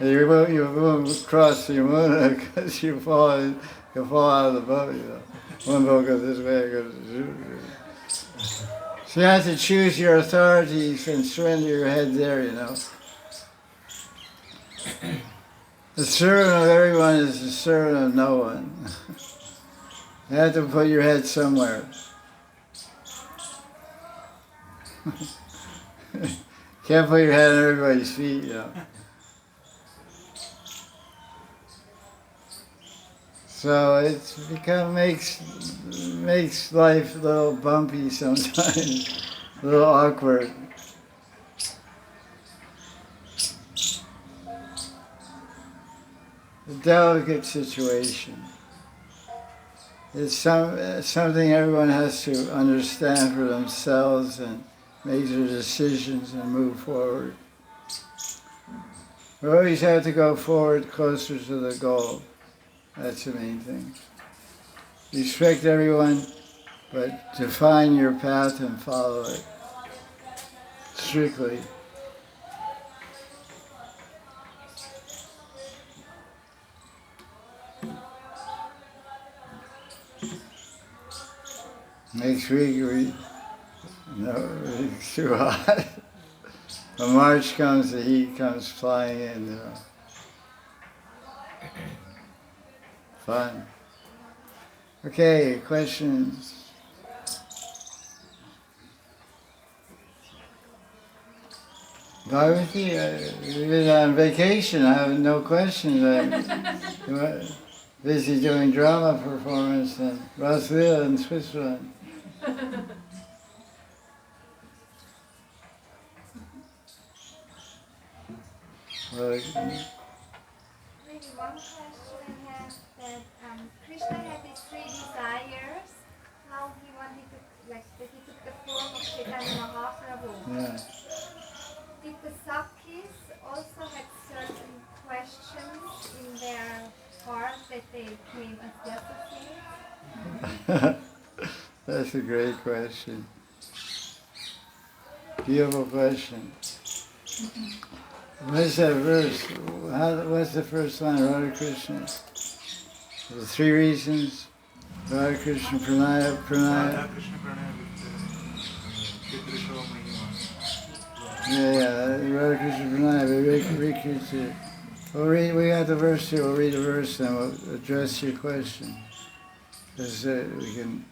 You won't cross the Yamuna because you'll fall out of the boat, you know. One boat goes this way, it goes this way. So you have to choose your authorities and surrender your head there, you know. The servant of everyone is the servant of no one. You have to put your head somewhere. Can't put your head on everybody's feet, you know. So it's makes life a little bumpy sometimes, a little awkward. A delicate situation. It's something everyone has to understand for themselves and make their decisions and move forward. We always have to go forward closer to the goal. That's the main thing. Respect everyone, but define your path and follow it strictly. Next week, it's too hot. When March comes, the heat comes flying in. Fun. Okay, questions? Bhagavati, you've been on vacation. I have no questions. I'm busy doing drama performance in Roswell in Switzerland. Well, maybe one question I have that Krishna had these three desires, how he wanted to, like, that he took the form of Chaitanya Mahaprabhu. yeah. Did the Sakis also had certain questions in their heart that they came as deficits? That's a great question. Beautiful question. What's that verse? What's the first line? Radha Krishna. The three reasons. Radha Krishna Pranaya. Radha Krishna Pranaya with Chitrisho Mahima. Yeah. Radha Krishna Pranaya. We got the verse here. We'll read the verse and we'll address your question. Because we can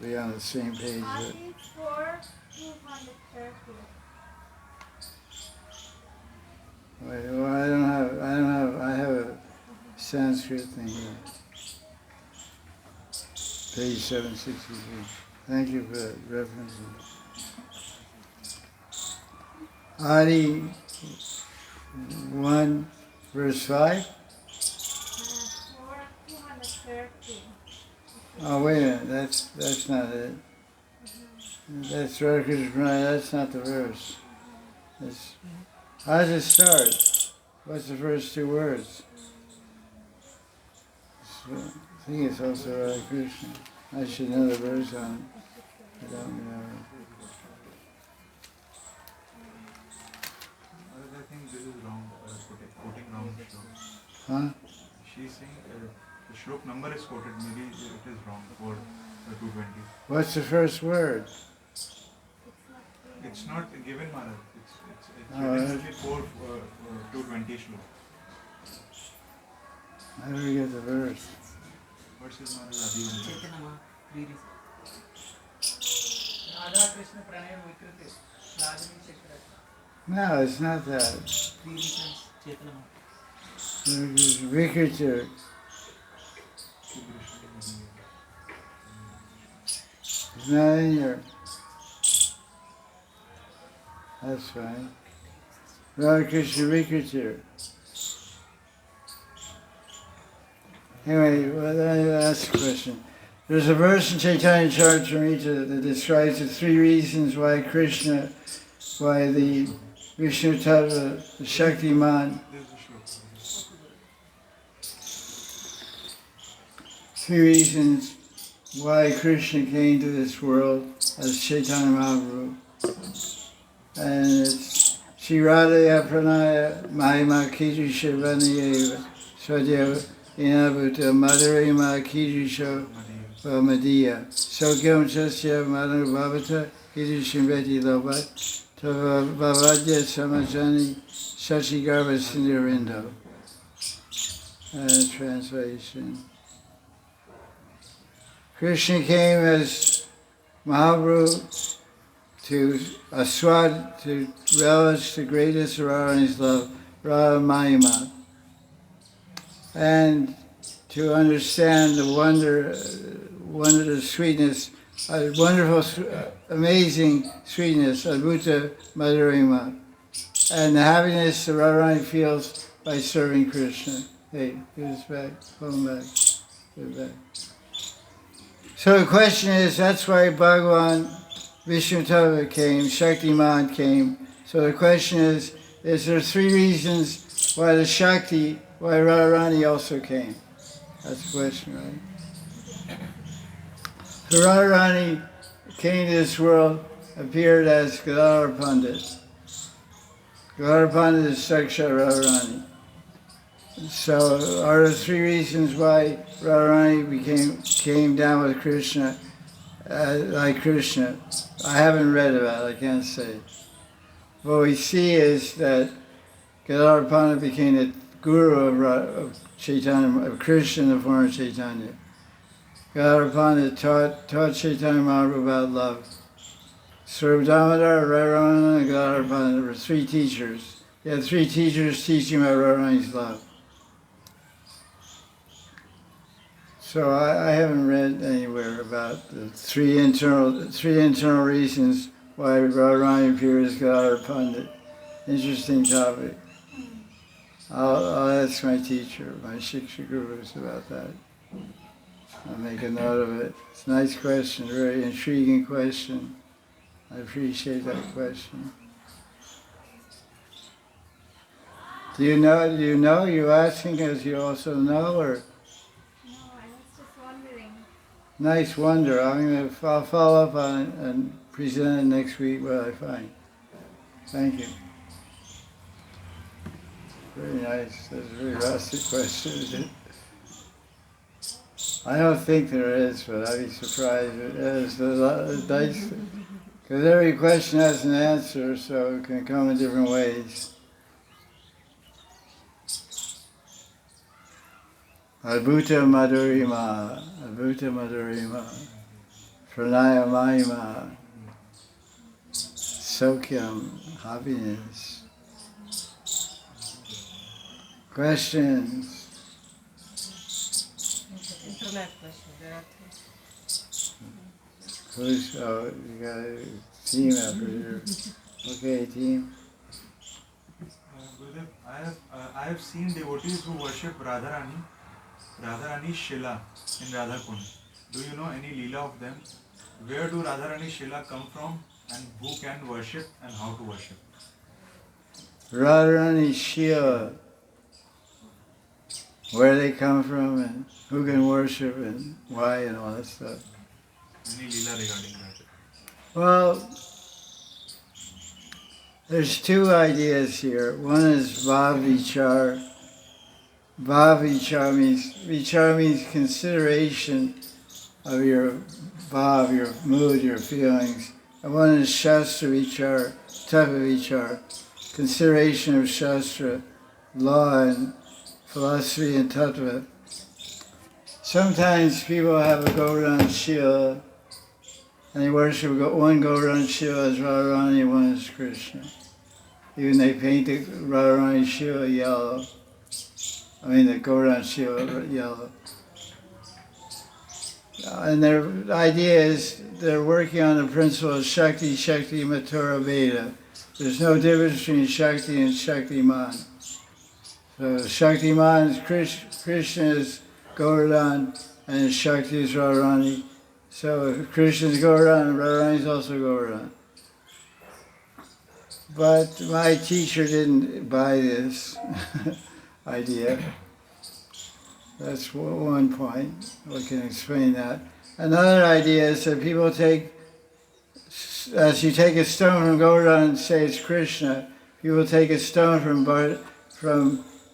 be on the same page. Adi 4:230. Wait, well, I have a Sanskrit thing here. Page 763. Thank you for that reference. Adi 1 verse 5. 4:230. Oh, wait a minute, that's not it. That's Radha Krishna Pranaya, that's not the verse. How does it start? What's the first two words? So, I think it's also Radha Krishna. I should know the verse on it. I don't remember. I think this is wrong, quoting wrong shlok. Huh? She's saying the shlok number is quoted, maybe it is wrong for 220. What's the first word? It's not given, Maharaj. It's Oh, written before 220 shlok. How do we get the verse? What is Maharaj? Chaitanya, three reasons. Radha Krishna Pranaya Vikriti, Ladini Chakra. No, it's not that. Three reasons, Chaitanya. Vikriti. It's not in here. That's fine. Radha Krishna Vikratir. Anyway, well, then I ask a question. There's a verse in Chaitanya Charitamrita that describes the three reasons why Krishna, why the Vishnu Tattva, the Shaktiman, three reasons why Krishna came to this world as Chaitanya Mahaprabhu. And it's Shri Radha Pranaya Mahima Kidrisha Vanayeva Swadhyava Inabuta Madhurima Kidrisha Vamadiya Sokyam Chasya Madhu Bhavata Kidrisha Veti Lobat Tavavadya Samajani Shachigarva Sindarindo. And translation. Krishna came as Mahaprabhu to aswad, to relish the greatest Radharani's love, Radha Mahima, and to understand the wonder, the sweetness, wonderful, amazing sweetness, Adbhuta Madhurima, and the happiness that Radharani feels by serving Krishna. Hey, give us back, pull him back, give it back. So the question is, that's why Bhagavan Vishnu Tattva came, Shaktiman came. So the question is there three reasons why the Shakti, why Radharani also came? That's the question, right? So Radharani came to this world, appeared as Gadadhar Pandit. Gadadhar Pandit is Sakshat Radharani. So are the three reasons why Radharani came down with Krishna, like Krishna. I haven't read about it, I can't say. What we see is that Gadadhar Pandit became the guru of Chaitanya, of Krishna in the form of Chaitanya. Gadadhar Pandit taught Chaitanya Mahaprabhu about love. Sri Damodar, Radharani, and Gadadhar Pandit were three teachers. He had three teachers teaching about Radharani's love. So I haven't read anywhere about the three internal reasons why Radharani appears as Gadadhar Pandit. Interesting topic. I'll ask my teacher, my Shiksha Gurus about that. I'll make a note of it. It's a nice question, very intriguing question. I appreciate that question. Do you know? You asking as you also know, or? Nice wonder. I'll follow up on it and present it next week what I find. Thank you. Very nice. That's a very rustic question, isn't it? I don't think there is, but I'd be surprised if there is. It's nice, because every question has an answer, so it can come in different ways. Adbhuta Madhurima, Pranaya Mahima, Sokyam, happiness. Questions? Internet question, there are two. You got a team after here. Okay, team. Gurudev, I have seen devotees who worship Radharani Shila in Radha Kunda. Do you know any Leela of them? Where do Radharani Shila come from, and who can worship and how to worship? Radharani Shila, where they come from and who can worship and why and all that stuff. Any Leela regarding that? Well, there's two ideas here. One is Bhav Vichar. Bhav Vichar means consideration of your bhav, your mood, your feelings. And one is Shastra Vichar, Tattva Vichar, consideration of Shastra, law and philosophy and Tattva. Sometimes people have a Gaudiya Shila, and they worship one Gaudiya Shila as Radharani and one as Krishna. Even they paint the Radharani Shila yellow. The Gaudiya Shila yellow. And their idea is they're working on the principle of Shakti, Shakti, Mathura, Veda. There's no difference between Shakti and Shaktiman. So Shaktiman is Krishna is Govardhan and Shakti is Radharani. So if Krishna is Govardhan, Radharani is also Govardhan. But my teacher didn't buy this idea. That's one point. We can explain that. Another idea is that people take, as you take a stone from Govardhan and say it's Krishna, people take a stone from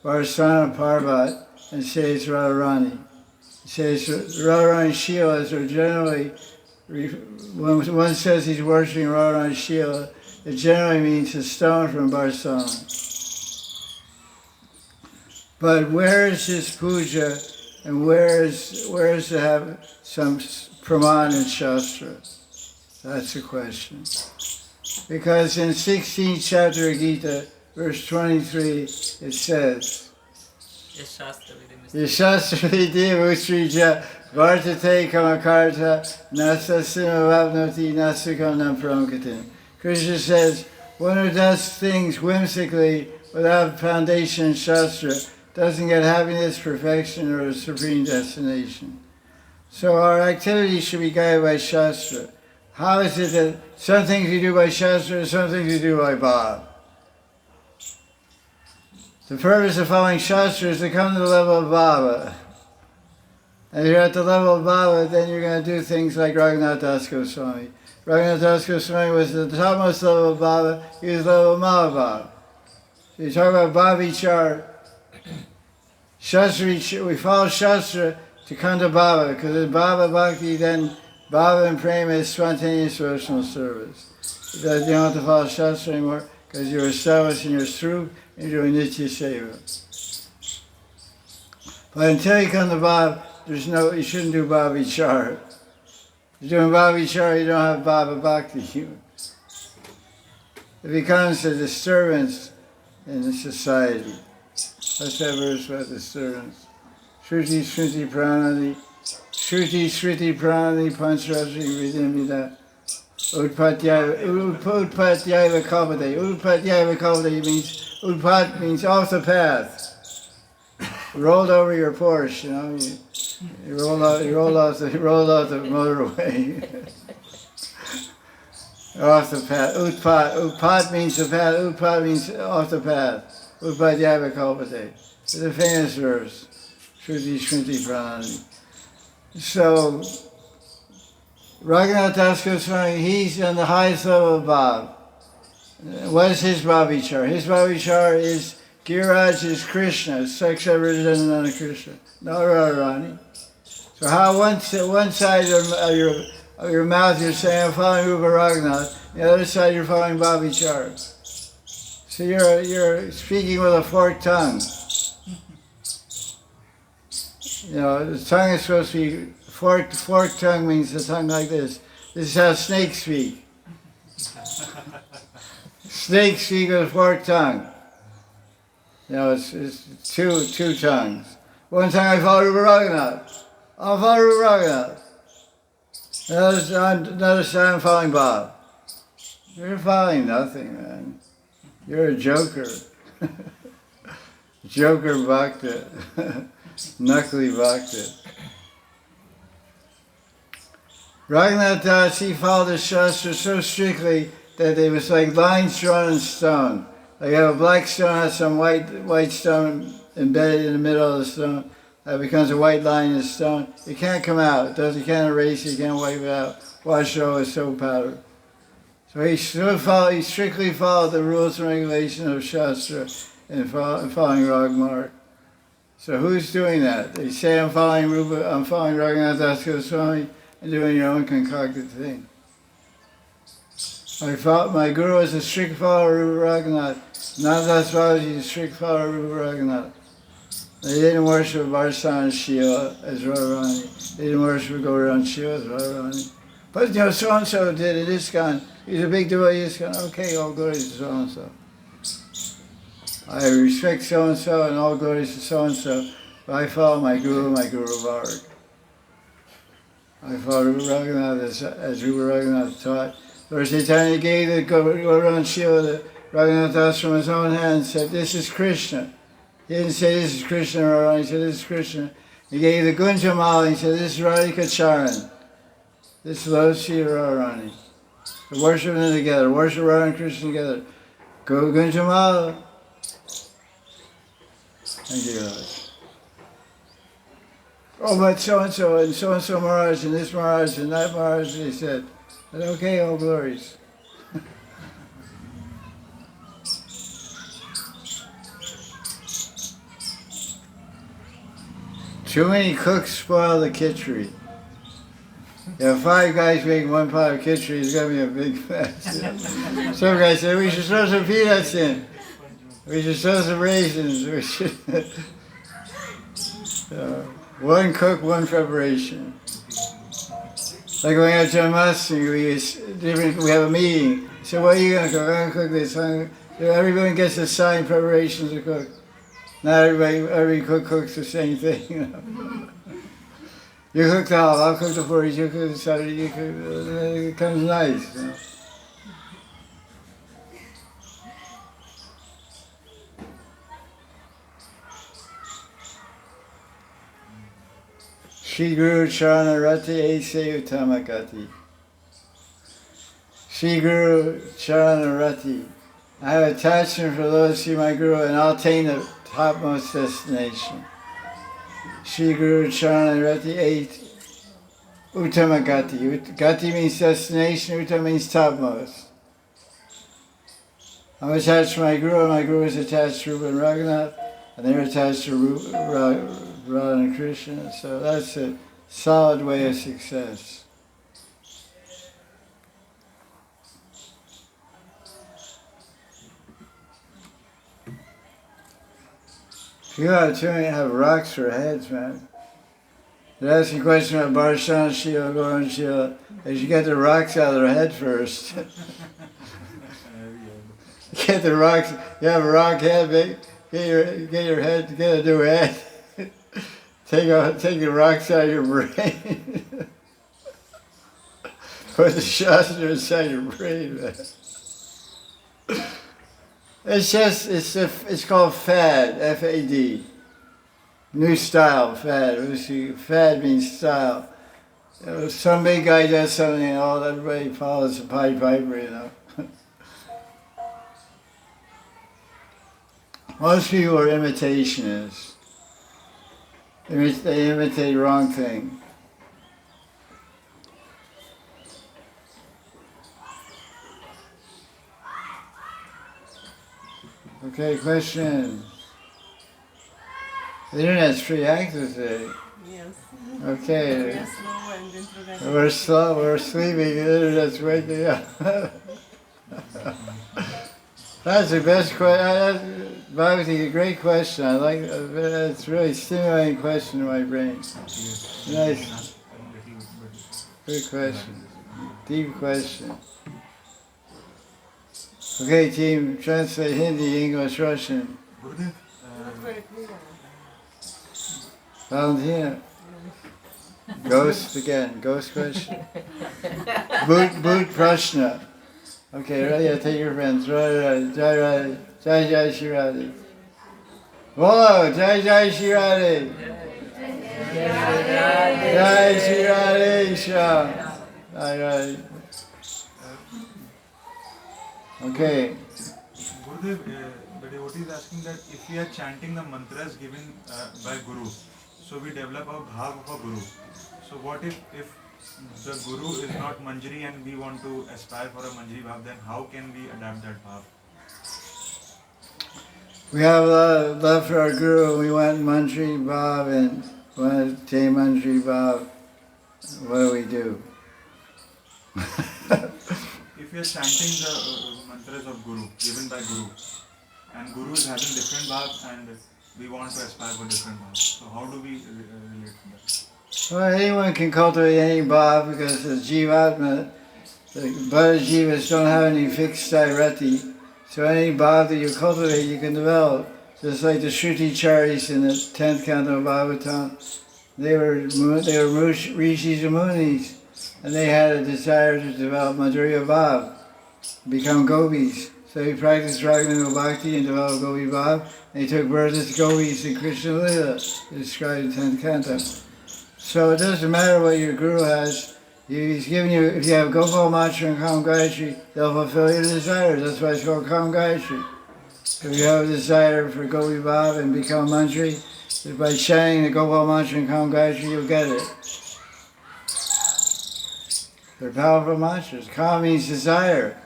Varsana Parvat and say it's Radharani. Say it's Radharani Shilas, or generally, when one says he's worshipping Radharani Shila, it generally means a stone from Varsana. But where is his puja, and where is to have some praman in Shastra? That's the question. Because in 16th chapter of Gita, verse 23, it says, Yashastra vidya utrija vartate kamakarta nasasima vapnoti nasukam nam pramkatim. Krishna says, one who does things whimsically without foundation in Shastra doesn't get happiness, perfection, or a supreme destination. So our activities should be guided by Shastra. How is it that some things we do by Shastra and some things we do by Bhava? The purpose of following Shastra is to come to the level of Bhava. And if you're at the level of Bhava, then you're going to do things like Raghunath Das Goswami. Raghunath Das Goswami was at the topmost level of Bhava, he was the level of Mahabhava. So you talk about Bhavichar. Shastra, we follow Shastra to come to Bhava, because in Bhava Bhakti, then Bhava and Prema is spontaneous devotional service. You don't have to follow Shastra anymore, because you're established in your Srup and you're doing Nitya Seva. But until you come to Bhava, you shouldn't do Bhavichar. If you're doing Bhavichar, you don't have Bhava Bhakti. It becomes a disturbance in the society. Let's have a verse about disturbance. Shruti Sriti Pranadi, Shruti Sriti Pranadi Pancharashri Vidimida, Utpatyaiva Kalpade. Utpatyaiva Kalpade means, Utpat means off the path. Rolled over your Porsche, you rolled off the motorway. Off the path. Utpat means the path, Utpat means off the path. Utpatyaiva Kalpade. It's a famous verse. Shruti Sriti Pranadi. So, Raghunath Das Goswami, he's on the highest level of Bhav. What is his Bhavichar? His Bhavichar is Giriraj is Krishna, Saksha Vrijnana Krishna, not Radharani. So how one side of your mouth you're saying, I'm following Rupa Raghunath, the other side you're following Bhavichar. So you're speaking with a forked tongue. The tongue is supposed to be forked. Forked tongue means the tongue like this. This is how snakes speak. Snakes speak with a forked tongue. It's two tongues. One tongue I follow Rupa Raghunath. I'll follow Rupa Raghunath. Another time I'm following Bob. You're following nothing, man. You're a joker. Joker Bhakta. Nakli Bhakta. Raghunath Das, he followed the Shastra so strictly that it was like lines drawn in stone. Like you have a black stone, has some white stone embedded in the middle of the stone. That becomes a white line in the stone. It can't come out. You can't erase it, you can't wipe it out. Wash it over with soap powder. So he strictly followed the rules and regulations of Shastra and following Ragmark. So who's doing that? They say I'm following Raghunath Das Goswami and doing your own concocted thing. My guru is a strict follower of Rupa Raghunath. Nanda Babaji is a strict follower of Rupa Raghunath. They didn't worship Varsana Shila as Radharani. They didn't worship Gauranga Shila as Radharani. But so-and-so did it, ISKCON. He's a big devotee, ISKCON. Okay, all glories to so-and-so. I respect so-and-so and all glories to so-and-so, but I follow my Guru Varg. I follow Rupa Raghunath as Rupa Raghunath taught. Lord Chaitanya gave the Gauranga Shila Raghunath Das from his own hand said, "This is Krishna." He didn't say, "This is Krishna Radharani." He said, "This is Krishna." He gave the Gunjamala. He said, "This is Radhika Charan. This is Losi Radharani." So worship them together. Worship Radha and Krishna together. Go Gunjamala. Thank you, Raj. Oh, but so-and-so and so-and-so Maharaj and this Maharaj and that Maharaj, they said, "Okay, all glories." Too many cooks spoil the khichdi. Yeah, 5 guys making 1 pot of khichdi is going to be a big mess. Some guy said, "We should throw some peanuts in. We should throw some raisins." We should. 1 cook, 1 preparation. Like when we have Janmashtami, we have a meeting. So what are you going to cook? I'm going to cook this. Everyone gets assigned preparations to cook. Not every cook cooks the same thing. You know? You cook the halal, I'll cook the puris, you cook the sadhya, you cook, it comes nice. You know? Shri Guru Charana Rati Ase Uttamakati. Shri Guru Charana Rati. I have attachment for those who see my Guru, and I'll attain the topmost destination. Shri Guru Charana Rati 8 Uttama Gati. Gati means destination, Uttama means topmost. I'm attached to my Guru is attached to Rupa and Raghunath, and they're attached to Radha and Krishna, so that's a solid way of success. You have too many have rocks for heads, man. They're asking a question about Barshan Shila, Goran Shila. They should get the rocks out of their head first. Get the rocks. You have a rock head, get your head, get a new head. Take the rocks out of your brain. Put the Shastra inside your brain, man. It's called fad, F-A-D. New style, fad. Fad means style. Some big guy does something and everybody follows the Pied Piper, you know. Most people are imitationists. They imitate the wrong thing. Okay, question. The internet's pretty active today. Yes. Okay. We are slow and introverted. We're slow, we're sleeping, the internet's waking up. That's the best question. Babaji, a great question. I like it's really a stimulating question in my brain. Nice. Good question. Deep question. Okay, team, translate Hindi, English, Russian. Valentina. Ghost again. Ghost question. Boot Prashna. Okay, right, yeah, take your friends. Right. Jaya Jaya Sri Radhe. Whoa, Jaya Jaya Sri Radhe. Jaya Sri Radhe Sham. Right. Okay. Gurudev, the devotee is asking that if we are chanting the mantras given by Guru, so we develop a bhav of a Guru. So what if the Guru is not Manjari and we want to aspire for a Manjari bhav, then how can we adapt that bhav? We have a lot of love for our Guru. We want Manjari bhav and want to attain Manjari bhav. What do? If we are chanting the mantras of Guru, given by Guru, and Guru is having different bhav and we want to aspire for different bhav, so how do we relate to that? Well, anyone can cultivate any bhav because the Jivatma, the Buddha Jivas don't have any fixed sairati. So any bhav that you cultivate, you can develop. Just like the Shruticharis in the 10th canto of Bhagavatam, they were rishis and munis, and they had a desire to develop Madhurya bhav, become gopis. So he practiced Raganuga Bhakti and developed Gopi Bhav, and he took birth as gopis in Krishna Lila, described in 10th canto. So it doesn't matter what your guru has. He's giving you, if you have Gopal Mantra and Kam Gayatri, they'll fulfill your desires. That's why it's called Kam Gayatri. If you have a desire for Gopi Bhav and become Mantri, by chanting the Gopal Mantra and Kam Gayatri, you'll get it. They're powerful mantras. Kam means desire.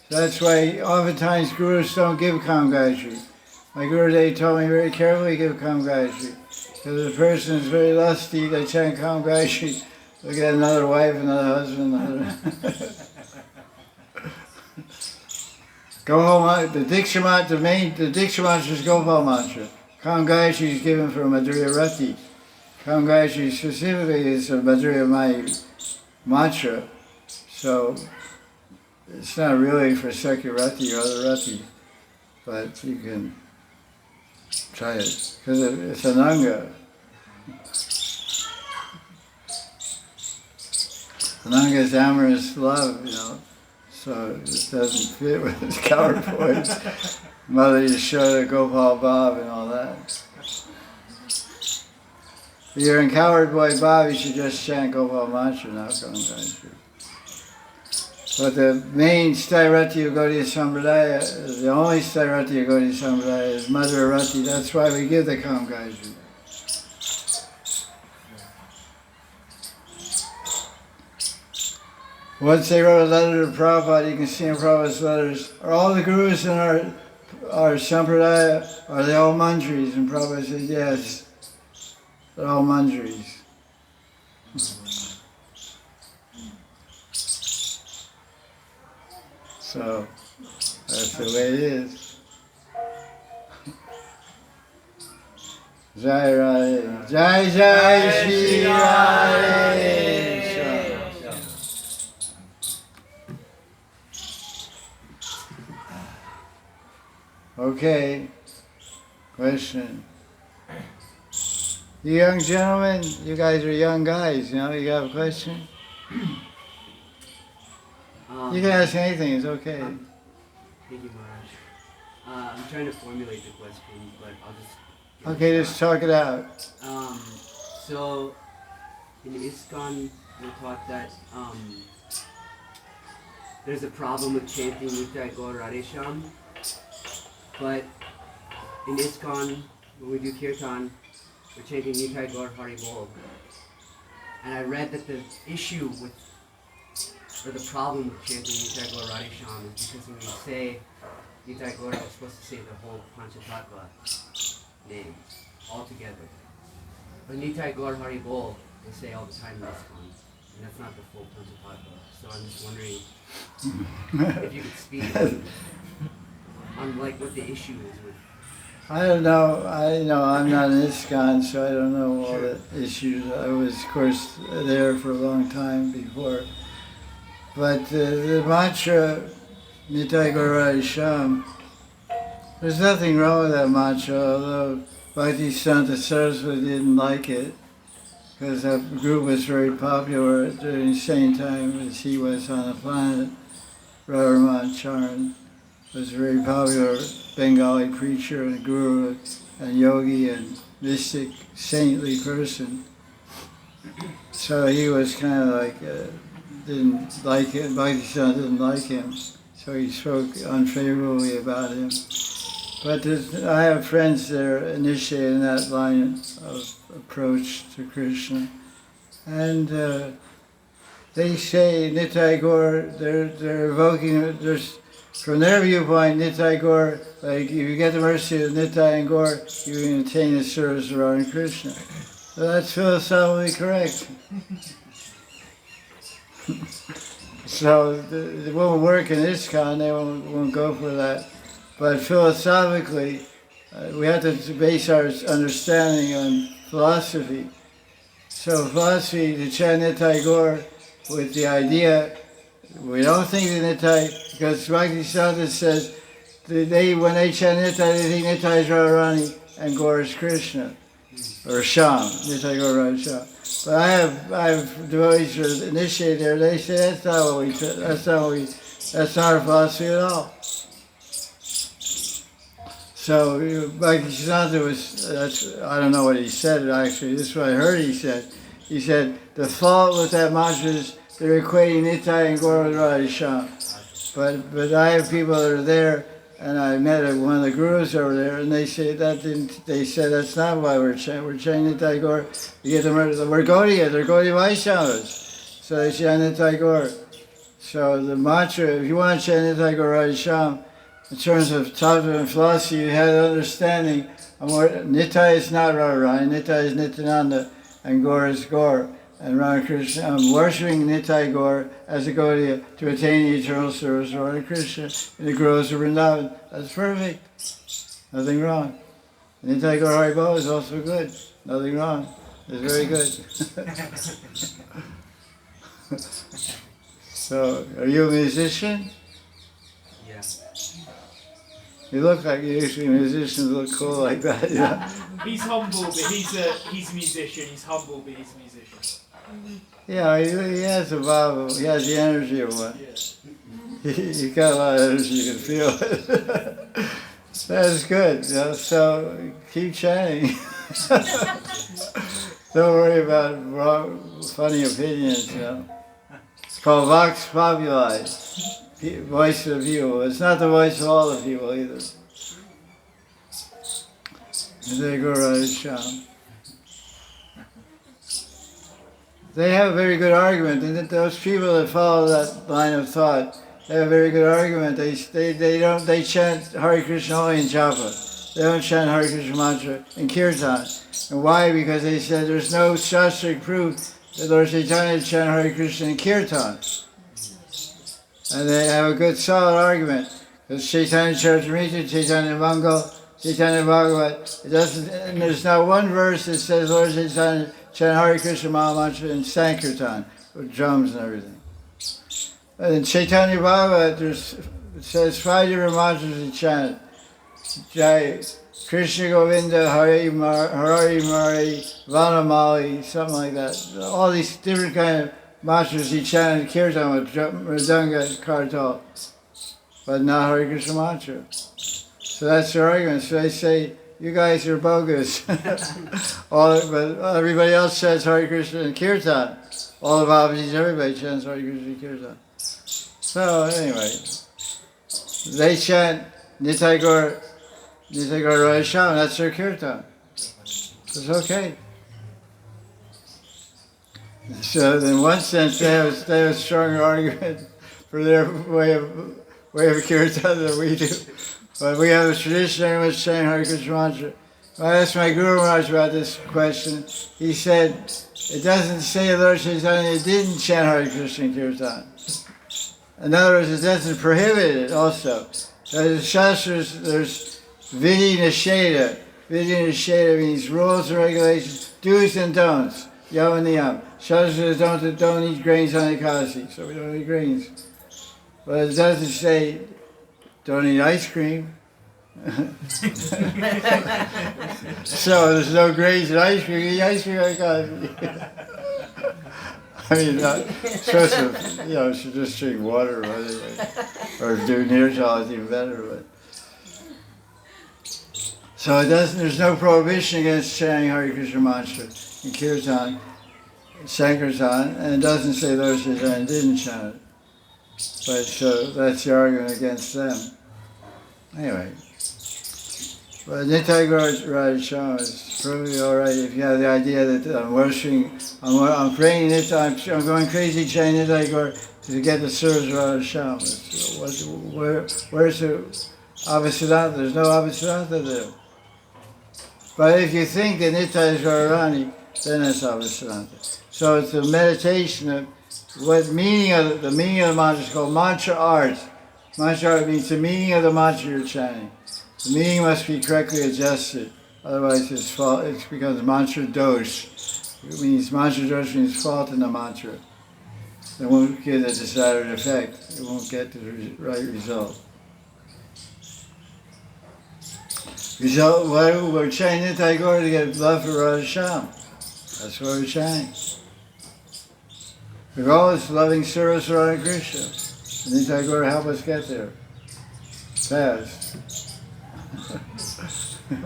So that's why oftentimes gurus don't give Kam Gayatri. My Guru Dev told me very carefully to give Kam Gayatri. Because if a person is very lusty, they chant Kam Gayatri, they'll get another wife, another husband, another... Gopal Mantra, the Diksha Mantra is Gopal Mantra. Kam Gayatri is given for Madhurya Rati. Kam Gayatri specifically is a Madhurya Maya mantra. So it's not really for Sakyarati or other Rati, but you can try it, because it's an anga. Ananga is amorous love, so it doesn't fit with his counterpoint. Mother Yashoda, Gopal Bhav and all that. If you're in Coward Boy Bhav, you should just chant Gopal Mantra, not Kam Gayatri. But the main Stairati of Gaudiya Sampradaya, the only Stairati of Gaudiya Sampradaya is Madhura Rati. That's why we give the Kam Gayatri. Once they wrote a letter to Prabhupada, you can see in Prabhupada's letters, are all the gurus in our Sampradaya, are they all Mantris? And Prabhupada said, yes, they're all Mantris. So, that's the way it is. Jaya Radhe, Jaya Jaya Sri Radhe. Okay, question. You young gentlemen, you guys are young guys, you have a question? You can ask anything, it's okay. Thank you, Maharaj. I'm trying to formulate the question, but I'll just... Okay, just talk it out. So, in ISKCON, we taught that there's a problem with chanting Nitai Gaur Radhe Shyam, but in ISKCON, when we do Kirtan, we're chanting Nitai Gaur Hari Bol. And I read that the issue with, or the problem with chanting Nitai Gaur Radhe Shyam is because when we say Nitai Gaur, we're supposed to say the whole Panchatattva name all together. But Nitai Gaur Hari Bol, they say all the time in ISKCON, and that's not the full Panchatattva. So I'm just wondering if you could speak on what the issue is with. I don't know. I'm not in ISKCON, so I don't know all the issues. I was, of course, there for a long time before. But the mantra, Nitai Gaur Radhe Shyam, there's nothing wrong with that mantra, although Bhaktisiddhanta Saraswati didn't like it, because that group was very popular during the same time as he was on the planet. Radharaman Charan was a very popular Bengali preacher and guru and yogi and mystic, saintly person. So he was kind of like, didn't like it, Bhaktisiddhanta didn't like him, so he spoke unfavorably about him. But I have friends that are initiated in that line of approach to Krishna. And they say Nitai Gaur, they're evoking, from their viewpoint, Nitai Gaur, like if you get the mercy of Nitai and Gaur, you can attain the service of Radha Krishna. So that's philosophically correct. So it won't work in ISKCON, they won't go for that. But philosophically, we have to base our understanding on philosophy. So philosophy, to chant Nitai Gaur with the idea, we don't think that Nitai, because Bhaktisiddhanta says, when they chant Nitai, they think Nitai is Radharani and Gaur is Krishna, or Shyam, Nitai Gaur Radha Shyam. But I have devotees who are initiated there, they say that's not our philosophy at all. So like Siddhanta was, I don't know what he said actually, this is what I heard he said. He said, the fault with that mantra is they're equating Nitai and Gaur with Radha Shyam. But I have people that are there, and I met one of the gurus over there, and they say they said that's not why we're chanting. We're chanting Nitai Gaur. You get we're Gaudiya, they're Gaudiya Vaisnavas. So they chant Nitai Gaur. So the mantra, if you want to chant Nitai Gaur Radha Shyam, in terms of tattva and philosophy, you had an understanding of Nitai is not Radharani, Nitai is Nityananda, and Gaur is Gaur. And Ramakrishna, I'm worshipping Nitai Gaur as a Gaudiya to attain the eternal service of Radha Krishna in the groves of Vrindavan. That's perfect. Nothing wrong. Nitai Gaur Haribol is also good. Nothing wrong. It's very good. So, are you a musician? Yeah. You look like usually musicians look cool like that. Yeah. He's humble, but he's a musician. He's humble, but he's a musician. Yeah, he has a vibe. He has the energy of one. Yeah. He's got a lot of energy. You can feel it. That's good. You know, so keep chanting. Don't worry about wrong, funny opinions. You know, it's called vox populi, voice of the people. It's not the voice of all the people either. They go Radha Shyam. They have a very good argument, and those people that follow that line of thought, they have a very good argument. They chant Hare Krishna only in japa. They don't chant Hare Krishna mantra in kirtan. And why? Because they said there's no shastric proof that Lord Chaitanya chant Hare Krishna in kirtan. And they have a good solid argument. Because Chaitanya Charitamrita, Chaitanya Mangal, Chaitanya Bhagavat, it doesn't, and there's not one verse that says Lord Chaitanya chant Hare Krishna Maha Mantra in Sankirtan with drums and everything. And in Chaitanya Bhagavat, it says 5 different mantras he chanted. Jaya Krishna Govinda Hari Mari Vanamali, something like that. All these different kind of mantras he chanted kirtan with mridanga and kartal, but not Hare Krishna mantra. So that's their argument. So they say, you guys are bogus. But everybody else chants Hare Krishna in kirtan. All the Babajis, everybody chants Hare Krishna in kirtan. So anyway, they chant Nitai Gaur Radha Shyam, that's their kirtan. It's okay. So in one sense, they have a stronger argument for their way of kirtan than we do. But we have a tradition, everyone's saying Hare Krishna mantra. I asked my Guru Maharaj about this question. He said, it doesn't say Lord Chaitanya didn't chant Hare Krishna in kirtan. In other words, it doesn't prohibit it also. In the Shastras, there's Vidhi Nisheda. Vidhi Nisheda means rules and regulations, do's and don'ts. Yam and niyam. Shastras don't eat grains on Ekadasi, so we don't eat grains. But it doesn't say don't eat ice cream. So there's no grains in ice cream. Eat ice cream on Ekadasi. I mean, supposed to, should just drink water, or do nirjala, it's even better. But so it doesn't. There's no prohibition against chanting Hare Krishna mantra in kirtan, sankirtan, and it doesn't say Lord Chaitanya didn't chant it. But so that's the argument against them. Anyway, but Nitai Gaur Radha Shyam is probably all right if you have the idea that I'm worshiping, I'm praying Nitai, I'm going crazy chanting Nitai Gaur to get the service of Radha Shyam. Where's the Abhasiddhanta? There's no Abhasiddhanta there. But if you think that Nitai is Radharani, then it's Abhasiddhanta. So it's a meditation of what the meaning of the mantra is called mantra art. Mantra art means the meaning of the mantra you're chanting. The meaning must be correctly adjusted, otherwise it becomes mantra dosh. It means mantra dosh means fault in the mantra. It won't get the desired effect. It won't get the right result. Result, we're chanting Nitai Gaur to get love for Radha Shyam. That's what we're chanting. We're always loving service for Radha Krishna. And Nitai Gaur help us get there. Fast. We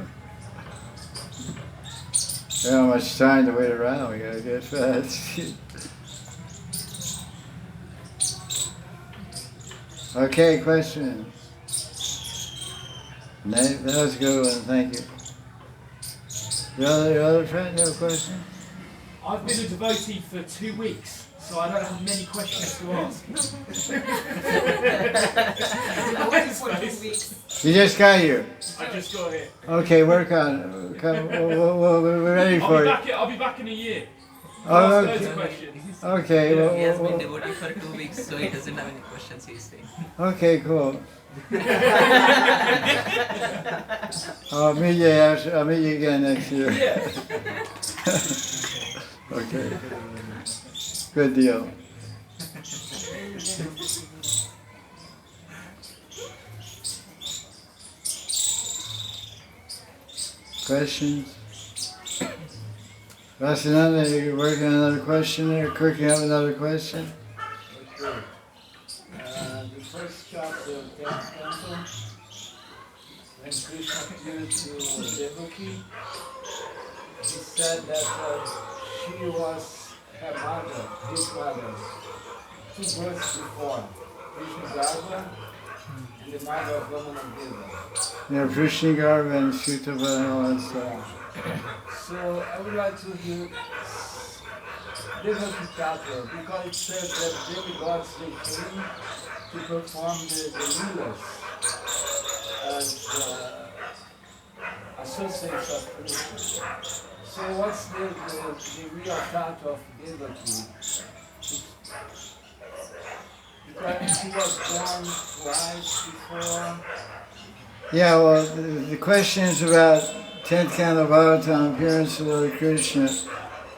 don't have much time to wait around. We gotta get fast. Okay, question. That was a good one. Thank you. Your other friend have a question? I've been a devotee for 2 weeks, so I don't have many questions to ask. You just got here. I just got here. Okay, work on it. Come, we're ready for you. I'll be back in a year. Oh, Ask okay. loads of questions. Okay. He has been devotee for 2 weeks, so he doesn't have any questions, he's saying. Okay, cool. I'll meet you again next year. Yeah. Okay. Good deal. Questions? Vasananda, you're working on another question there? Cooking up another question? Okay. The first chapter of 10th canto, when Krishna appeared to Devaki, he said that she was her mother, his mother, 2 births before, Krishna Garva and the mother of Vamanadeva. Yeah, Vrishnigarva and Sutava and all that stuff. So I would like to hear Devaki Thakur, because it says that demigods they came to perform the leelas as associates of Krishna. So what's the real thought of Devaki? Because she was born twice before. Yeah, well, the question is about 10th canto Bhagavatam, appearance of Lord Krishna.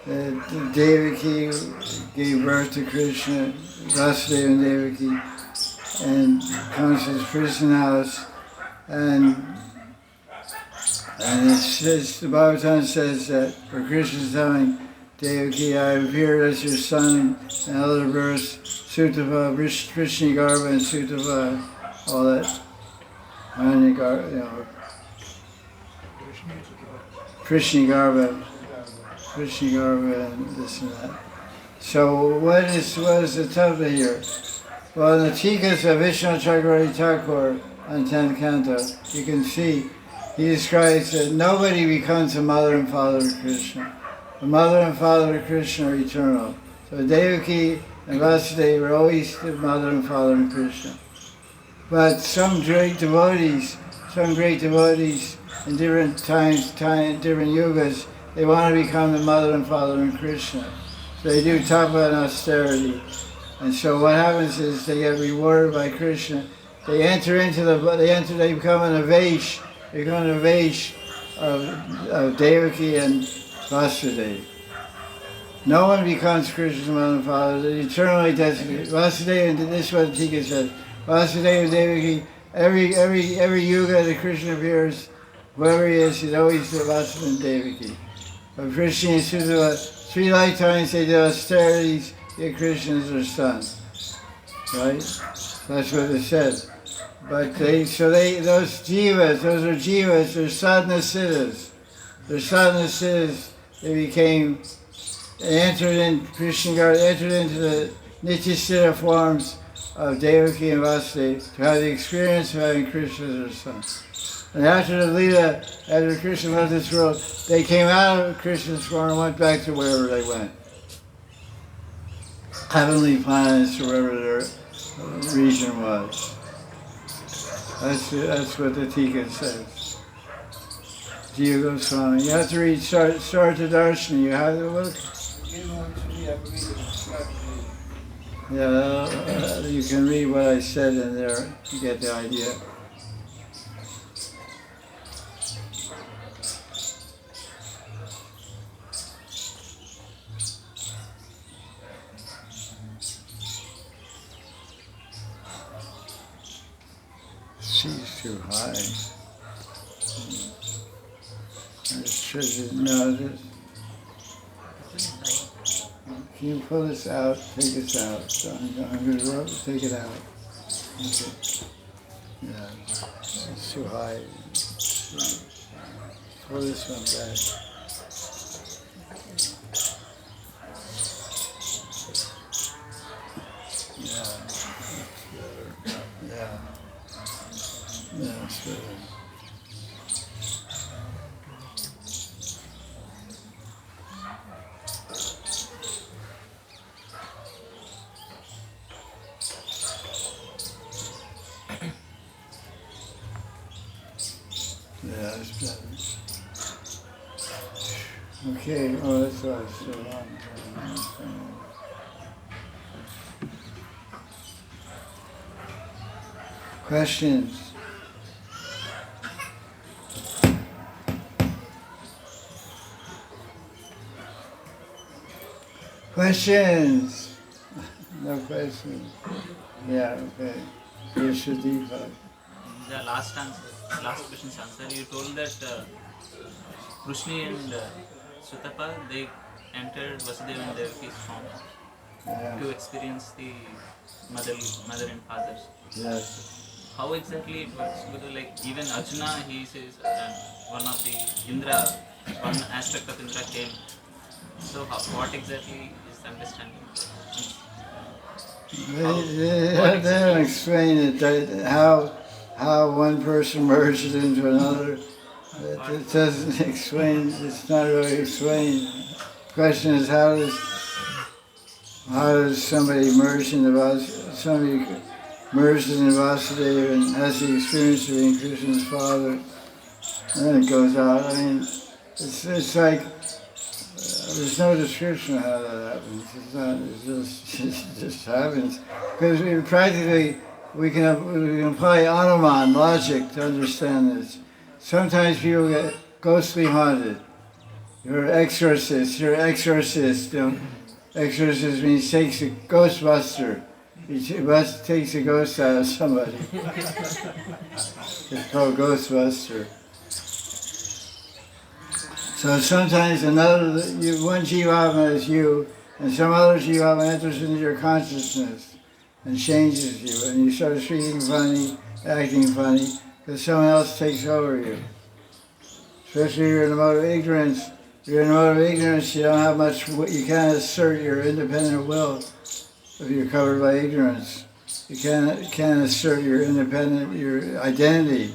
Devaki gave birth to Krishna, Vasudeva and Devaki, and comes to his prison house, and it says, the Bhagavatam says that, for Krishna's telling Devaki, I appeared as your son, and other verse, Sutava, Vrishnigarva and Sutava, all that, Maharaj, Vrishnigarva and this and that. So what is the Tava here? Well, in the Tikas of Vishnu Chakravarti Thakur on 10th canto, you can see he describes that nobody becomes a mother and father of Krishna. The mother and father of Krishna are eternal. So Devaki and Vasudeva were always the mother and father of Krishna. But some great devotees in different times, different yugas, they want to become the mother and father of Krishna. So they do tapa and austerity. And so what happens is they get rewarded by Krishna. They become an Avaish. They become an Avaish of Devaki and Vasudeva. No one becomes Krishna's mother and father. They're eternally designated. Vasudeva, and this is what Tika says. Vasudeva and Devaki, every yuga that Krishna appears, whoever he is, he's always the Vasudeva and Devaki. But Krishna and Sudava, 3 lifetimes they do austerities, yet Krishna is their son. Right? That's what it says. But those jivas, they're sadhana siddhas. They're sadhana siddhas. They entered into the nitya siddha forms of Devaki and Vasudeva to have the experience of having Krishna as their son. And after the Leela, after Krishna left this world, they came out of Krishna's form and went back to wherever they went. Heavenly planets, or wherever their region was. That's what the Tika says. Jaya Goswami. You have to read Sarta Darshani. You have to look. Yeah, you can read what I said in there. You get the idea. She's too high. I should know this. Can you pull this out? Take this out. So I'm going to take it out. Okay. Yeah, it's too high. Pull this one back. Yeah. Yeah. Yeah, that's better. Yeah, that's better. Okay, oh, that's why it's so long. Questions? Questions? No questions. Yeah, okay. Here's Shadipa. The last question's answer, you told that Krushni and Sutapa, they entered Vasudeva and Devaki's form to experience the mother and fathers. Yes. How exactly it works? Guru, like even Arjuna, he says one of the Indra, one aspect of Indra came. So what exactly is the understanding? They don't explain it, how one person merges into another. It doesn't explain, it's not really explained. The question is how does somebody merge into somebody merges in Vasudeva and has the experience of being Krishna's father, and then it goes out. I mean, it's like there's no description of how that happens. It's not. It just happens because we can apply Anuman logic to understand this. Sometimes people get ghostly haunted. You're an exorcist. You know, exorcist means takes a ghostbuster. He takes a ghost out of somebody. It's called Ghostbuster. So sometimes one Jivama is you, and some other Jivama enters into your consciousness and changes you, and you start speaking funny, acting funny, because someone else takes over you. Especially if you're in the mode of ignorance. If you're in the mode of ignorance, you don't have much, you can't assert your independent will if you're covered by ignorance. You can't assert your identity.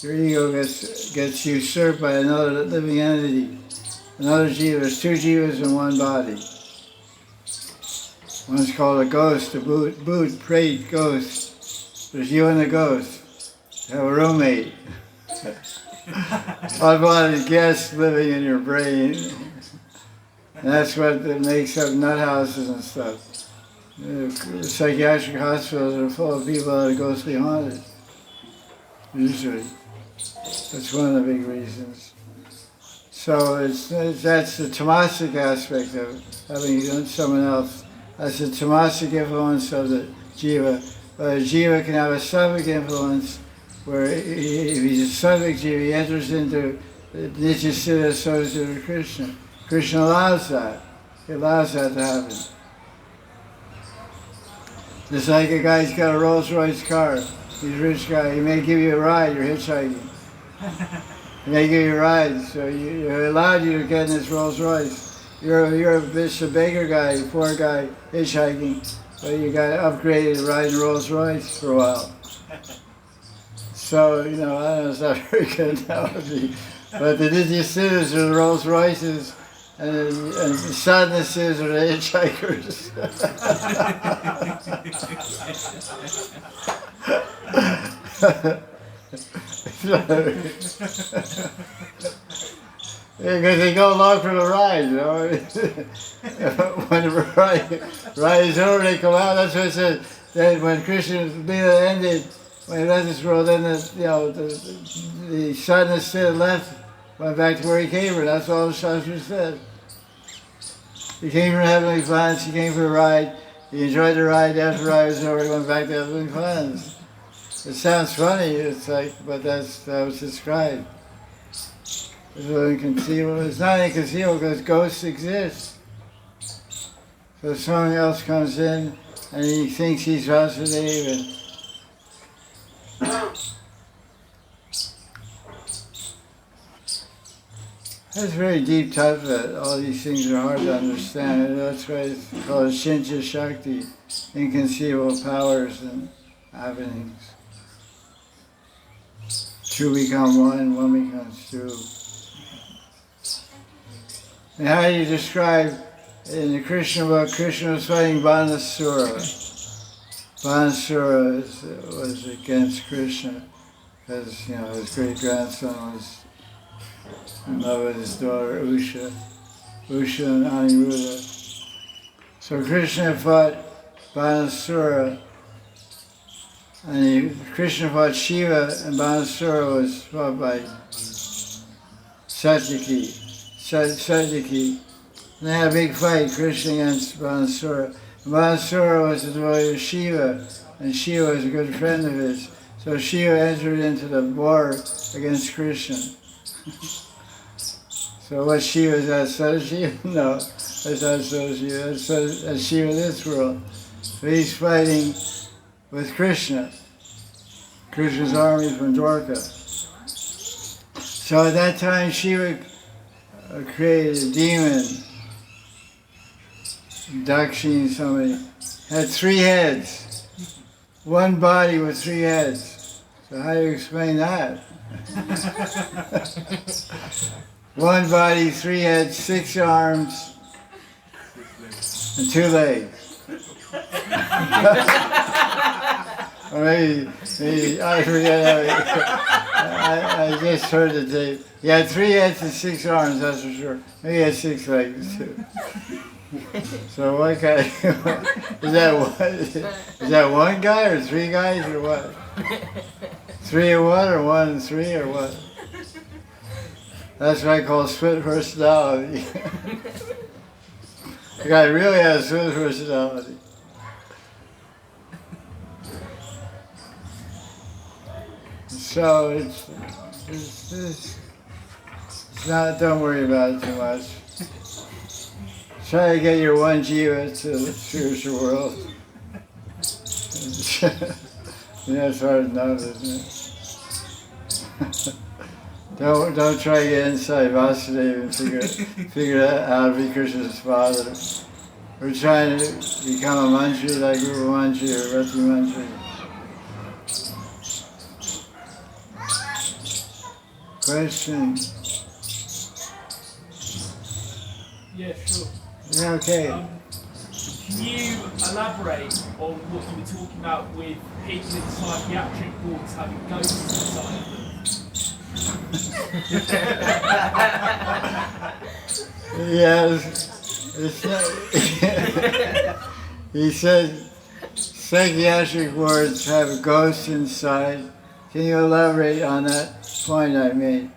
Your ego gets usurped by another living entity. Another jiva. There's two jivas in one body. One's called a ghost, a boot, prayed ghost. There's you and the ghost. You have a roommate. Unwanted guest living in your brain. And that's what makes up nut houses and stuff. The psychiatric hospitals are full of people that are ghostly haunted. Usually. That's one of the big reasons. So that's the tamasic aspect of having someone else. That's the tamasic influence of the jiva. But a jiva can have a sattvic influence where if he's a sattvic jiva, he enters into Nityasiddha associated with Krishna. Krishna allows that. He allows that to happen. Just like a guy's got a Rolls Royce car. He's a rich guy. He may give you a ride. You're hitchhiking. He may give you a ride. So you're allowed you to get in this Rolls Royce. You're a beggar guy, poor guy, hitchhiking. But you got upgraded to ride in Rolls Royce for a while. So, I don't know, it's not a very good analogy. But the Nityasiddhas are the Rolls Royces, and the sadhanas are the hitchhikers. Because they go along for the ride, When the ride is over, they come out. That's what it says. Then when Krishna's Leela ended, when he left this world, then the sadhana left, went back to where he came from. That's all the Shastra said. He came from heavenly planets, he came for a ride, he enjoyed the ride, after the ride was over, he went back to heavenly planets. It sounds funny, it's like, but that's how it's described. It's inconceivable. It's not inconceivable because ghosts exist. So someone else comes in and he thinks he's Vasudeva. That's very deep tattva. All these things are hard to understand. And that's why it's called Shincha Shakti, inconceivable powers and happenings. Two become one becomes two. And how do you describe, in the Krishna book, Krishna was fighting Banasura. Banasura was against Krishna because, his great-grandson was in love with his daughter Usha and Aniruddha. So Krishna fought Banasura, and Krishna fought Shiva, and Banasura was fought by Satyaki. And they had a big fight, Krishna against Banasura. Banasura was the devotee of Shiva, and Shiva was a good friend of his. So Shiva entered into the war against Krishna. So what Shiva is that? So Shiva? No, that's not so Shiva. That's Shiva in this world. So he's fighting with Krishna. Krishna's army from Dwarka. So at that time Shiva created a demon, Dakshini somebody, had 3 heads. One body with 3 heads. So how do you explain that? One body, 3 heads, 6 arms, and 2 legs. Or maybe I forget how I just heard the tape. He had 3 heads and 6 arms, that's for sure. Maybe he had 6 legs too. So what kind of, is that one guy or 3 guys or what? 3 and 1 or 1 and 3 or what? That's what I call split personality. The guy really has split personality. So it's not, don't worry about it too much. Try to get your one jiva to the spiritual world. That's hard enough, isn't it? Don't try to get inside Vasudeva and figure out how to be Krishna's father. We're trying to become a mantri like Rupa Mantri or Rati Mantri. Question? Yeah, sure. Yeah, okay. Can you elaborate on what you were talking about with people in psychiatric wards having ghosts inside of them? Yes, he said psychiatric wards have ghosts inside. Can you elaborate on that point I made?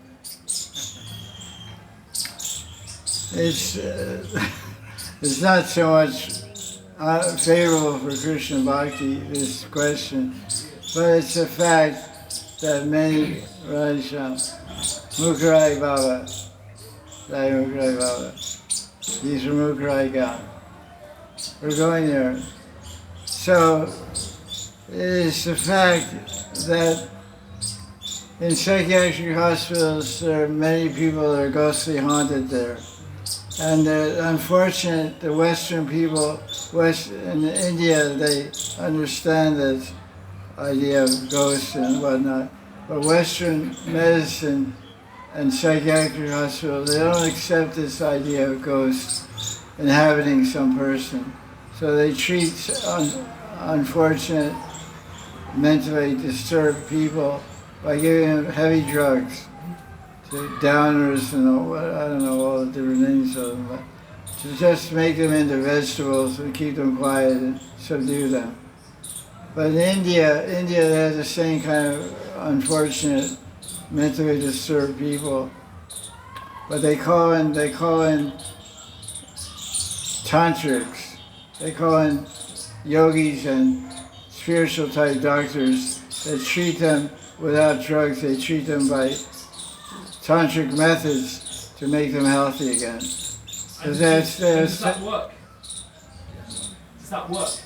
It's not so much favorable for Krishna Bhakti, this question, but it's a fact that many Mukharai Baba, Jai Mukharai Baba, he's from Mukharai Gam. We're going there. So it is the fact that in psychiatric hospitals there are many people that are ghostly haunted there. And unfortunate, the Western people, in India, they understand this idea of ghosts and whatnot. But Western medicine and psychiatric hospitals, they don't accept this idea of ghosts inhabiting some person. So they treat unfortunate, mentally disturbed people by giving them heavy drugs. Downers and all, I don't know all the different names of them, but to just make them into vegetables and keep them quiet and subdue them. But in India they have the same kind of unfortunate, mentally disturbed people. But they call in tantrics, they call in yogis and spiritual type doctors that treat them without drugs. They treat them by tantric methods to make them healthy again. Does that work? Does that work?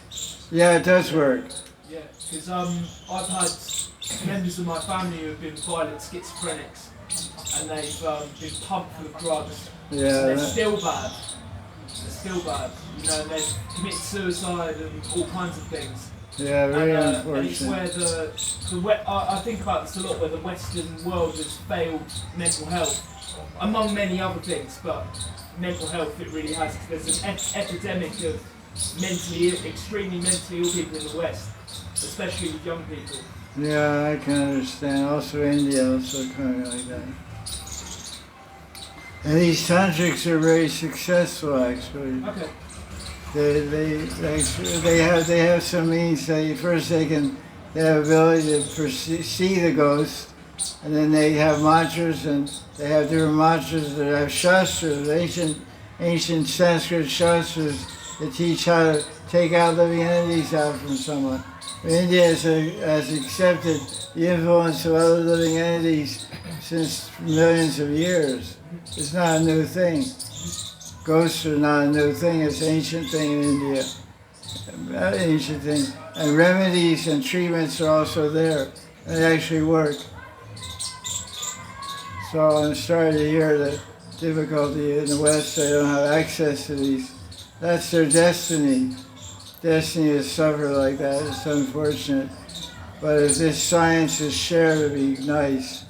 Yeah, it does work. Yeah, because I've had members of my family who have been violent schizophrenics, and they've been pumped full of drugs. Yeah, And they're that- still bad. They're still bad. You know, and they've committed suicide and all kinds of things. Yeah, very And it's unfortunate. where I think about this a lot, where the Western world has failed mental health, among many other things, but mental health it really has. There's an epidemic of extremely mentally ill people in the West, especially with young people. Yeah, I can understand. Also India, also kind of like that. And these tantrics are very successful, actually. Okay. They have some means. They have ability to see the ghost, and then they have mantras, and they have different mantras that have shastras, ancient Sanskrit shastras that teach how to take out living entities out from someone. India has accepted the influence of other living entities since millions of years. It's not a new thing. Ghosts are not a new thing, it's an ancient thing in India. Ancient thing. And remedies and treatments are also there. And they actually work. So I'm sorry to hear the difficulty in the West. They don't have access to these. That's their destiny. Destiny to suffer like that. It's unfortunate. But if this science is shared, it would be nice.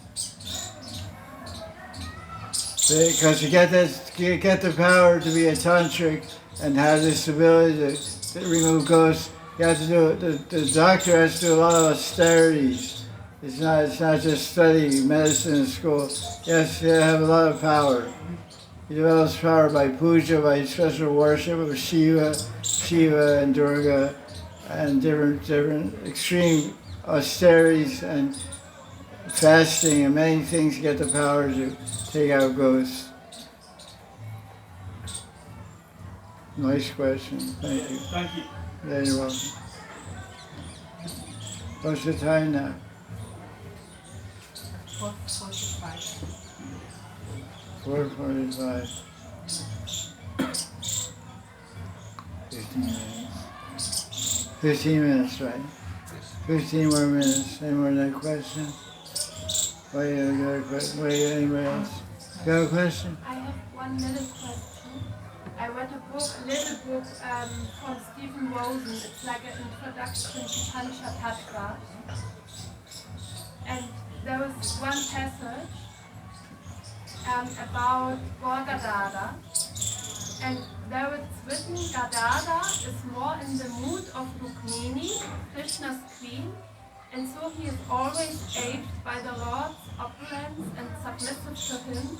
Because you get the power to be a tantric and have this ability to remove ghosts, you have to do it. The doctor has to do a lot of austerities. It's not just studying medicine in school. You have to have a lot of power. He develops power by puja, by special worship of Shiva and Durga, and different extreme austerities and fasting and many things to get the power to take out ghosts. Nice question. Thank you. Thank you. Yeah, you're welcome. What's the time now? 4:45. 4:45. 15 minutes. 15 minutes, right? 15 more minutes. Any more than that question? Wait, anybody else? You have a question? I have one little question. I read a little book from Stephen Rosen. It's like an introduction to Panchatattva. And there was one passage about Gadada. And there it's written, Gadada is more in the mood of Rukmini, Krishna's queen, and so he is always aged by the Lord's opulence and submissive to him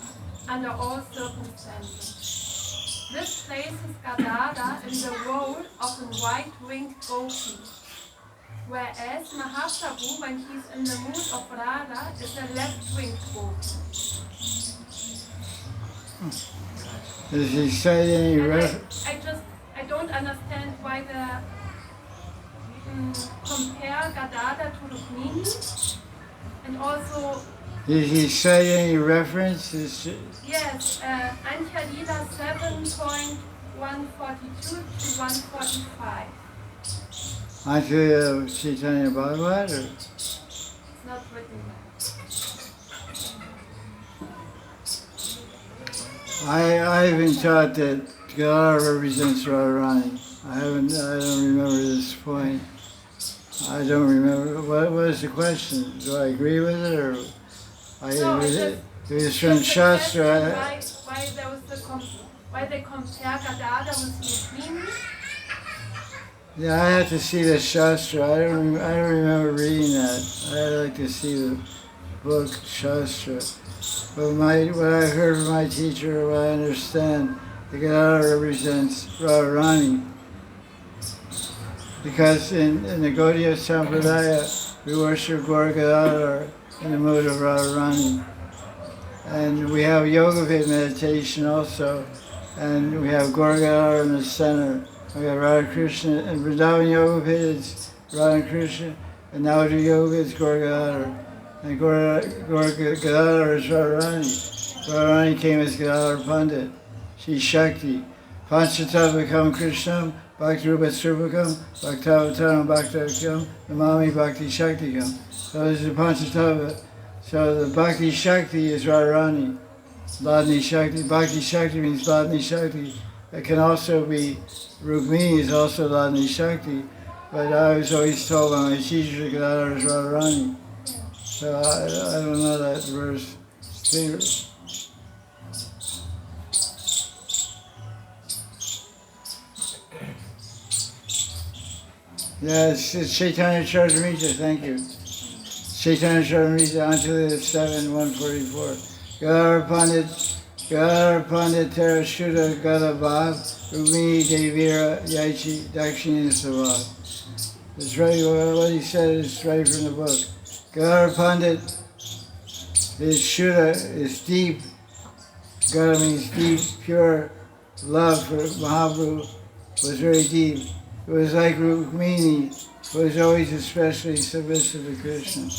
under all circumstances. This places Gadada in the role of a white-winged gopi, whereas Mahaprabhu, when he's in the mood of Radha, is a left-winged gopi. Does he say any reference? I don't understand why they compare Gadada to Rukmini, and also. Did he say any references? Yes, Antya Lila 7.142 to 145. Antya Chaitanya Bhagavat? Or? It's not written there. I've been taught that Gadara represents Radharani. I don't remember this point. I don't remember. What was the question? Do I agree with it or? It was from Shastra. Why they compare Gadada with Rukmini? Yeah, I have to see the Shastra. I don't remember reading that. I'd like to see the book Shastra. But what I heard from my teacher, what I understand, the Gadada represents Radharani. Because in the Gaudiya Sampradaya, we worship Gaura Gadadhar in the mood of Radharani. And we have Yoga Pit meditation also, and we have Gaura Gadadhar in the center. We have Radha Krishna, and Vrindavan Yoga Pit is Radha Krishna, and Navadvip Yoga is Gaura Gadadhar. And Gaura Gadadhar is Radharani. Radharani came as Gadadhar Pandit. She's Shakti. Panchatattva Krishnam, Bhakti Rupa Srupakam, Bhaktavataram Bhaktavikam, Namami Bhakti Shaktikam. So this is Panchatattva. So the Bhakti Shakti is Radharani. Ladni Shakti. Bhakti Shakti means Ladni Shakti. It can also be, Rukmini is also Ladni Shakti. But I was always told by my teacher that Gadadhar is Radharani. So I don't know that verse clear. Yeah, it's Chaitanya Charitamrita, thank you. Chaitanya Charitamrita, Anjali 7:144. Gadadhar Pandit Terashuddha Gada Bhav, Rukmini Devira Yaichi Dakshina Sabhav. It's right, what he said is right from the book. Gadadhar Pandit is Shuddha, is deep. Gada means deep, pure love for Mahaprabhu was very deep. It was like Rukmini, who was always especially submissive to Krishna.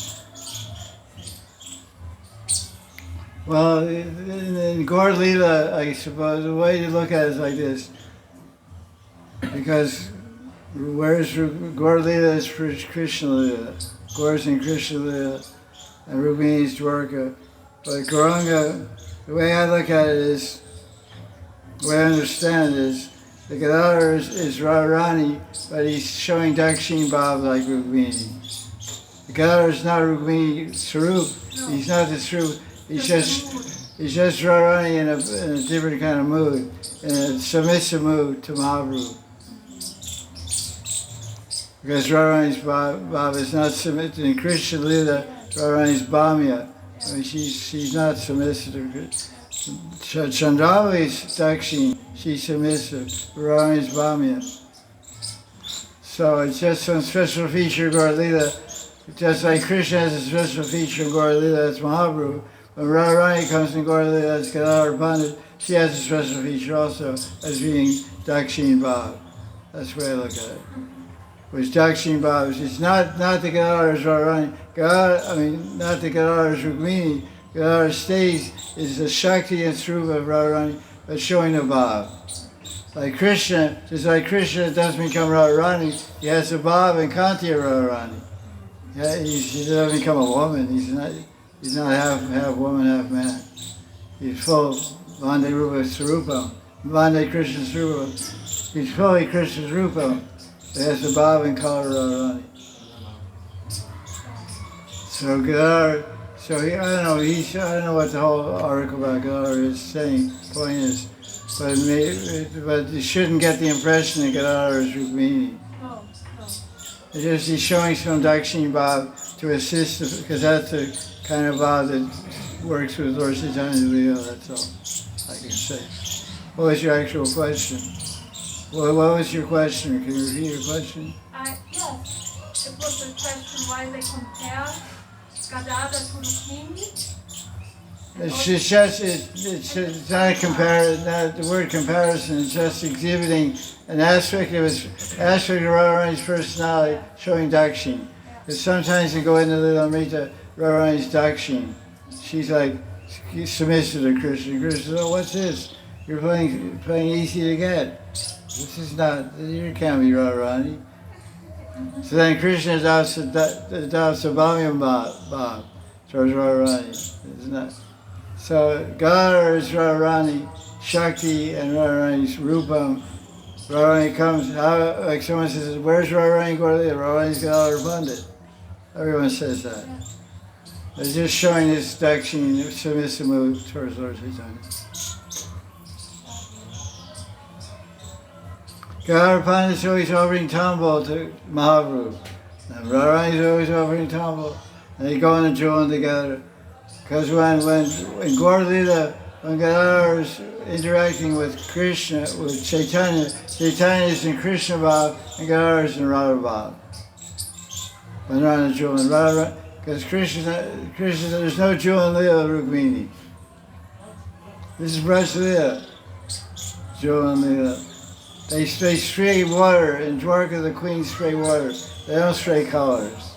Well, in Gaur Lila, I suppose, the way to look at it is like this. Because where's Gaur Lila is for Krishna Lila. Gaur is in Krishna Lila, and Rukmini is Dwarka. But Gauranga, the way I look at it is, the way I understand it is, the Gadadhar is Radharani, but he's showing Dakshin Bhav like Rukmini. The Gadadhar is not Rukmini Sarup. He's not the Sarup. He's just Radharani in a different kind of mood, in a submissive mood to Mahaprabhu. Because Radharani's Bhav is not submissive. In Krishna Lila, Radharani's Bhamya. I mean, she's not submissive to Krishna. Chandravali's Dakshin, she's submissive. Radharani's Bhamya. So it's just some special feature of Gaur Lila. Just like Krishna has a special feature of Gaur Lila, that's Mahaprabhu. When Radharani comes in Gaur Lila, that's Gadadhar Pandit, she has a special feature also as being Dakshin Bhav. That's the way I look at it. Which Dakshin Bhav is not the Gadadhar is Radharani. Not the Gadadhar is Rukmini. Gadadhar stays is the Shakti and Srupa of Radharani, but showing the Bhav. Like Krishna, just like Krishna doesn't become Radharani, he has the Bhav and Kanti of Radharani. Yeah, he doesn't become a woman. He's not half woman, half man. He's full Vande Rupa Sarupam. Vande Krishna Sarupam. He's fully Krishna's Rupam. He has the Bhav and color of Radharani. So Gadadhar, I don't know what the whole article about Gadadhar is saying. Point is, but you shouldn't get the impression that Gadadhar is Rukmini. No. It's just he's showing some Dakshin Bhav to assist, because that's the kind of Bhav that works with Lord Chaitanya Lila, that's all I can say. What was your actual question? What was your question? Can you repeat your question? Yes, it was a question why they compare Gadadhar to Rukmini. It's not a comparison. The word comparison is just exhibiting an aspect of Radharani's personality, showing Dakshin. Because sometimes you go into Lila Amrita, Radharani's Dakshin. She's like submissive to Krishna. Krishna says, "Oh, what's this? You're playing easy to get. This is not. You can't be Radharani." So then Krishna adopts the Bhamya Bhav towards Radharani. It's not. So Gadadhar is Radharani, Shakti, and Radharani's Rupam. Radharani comes, like someone says, where's Radharani Gaur Lila? Radharani's Gadadhar Pandit. Everyone says that. They're just showing this Dakshin submissive move towards Lord Chaitanya. Gadadhar Pandit is always offering tambol to Mahaprabhu. And Radharani is always offering tambol. And they go in the jewel together. Because when Gaur Lila, when Gadadhar is interacting with Krishna, with Chaitanya, Chaitanya is in Krishna Bhav and Gadadhar is in Radha Bhav. When they're on the jewel, because Krishna, there's no jewel in Lila Rukmini. This is Braj Lila, jewel in Lila. They spray water, in Dwarka the queens spray water. They don't spray colors.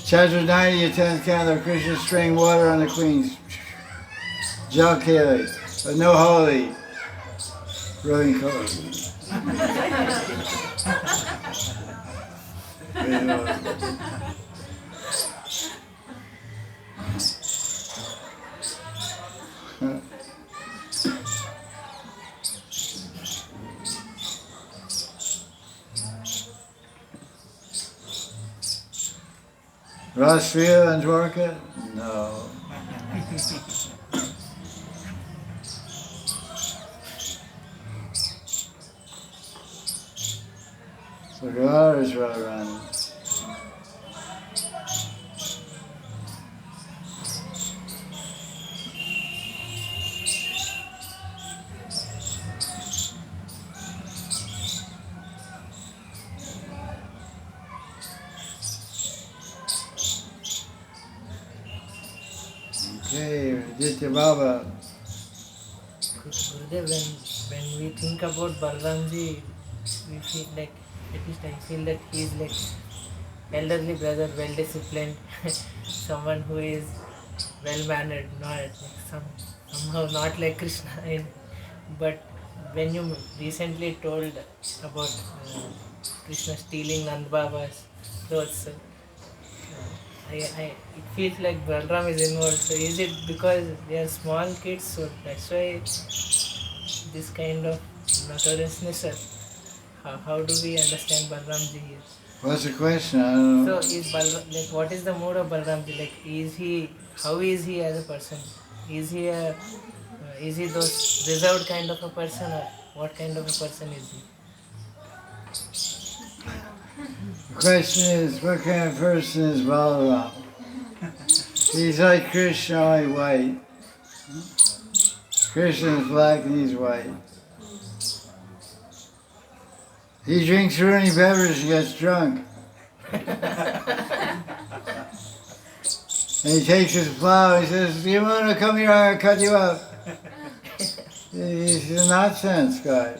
Chapter 90, 10th canto, Krishna spraying water on the queens. Jal Keli, but no holy. Brilliant color. Rasvia and Dwarka? No. So Radha is Radharani. Okay, Aditya Baba. Gurudev, when we think about Balramji, we feel like, at least I feel that he is like elderly brother, well disciplined, someone who is well mannered, not like somehow not like Krishna. But when you recently told about Krishna stealing Nand Baba's clothes, it feels like Balram is involved. So is it because they are small kids, so that's why this kind of notoriousness? How do we understand Balramji here? What's the question? I don't know. So is Balram, like, what is the mood of Balramji? Like, how is he as a person? Is he those reserved kind of a person, or what kind of a person is he? The question is, what kind of person is Balaram? He's like Krishna, only white. Krishna is black and he's white. He drinks rooney beverage and gets drunk. And he takes his plow and he says, "Do you want to come here? I'll cut you up." He's a nonsense guy.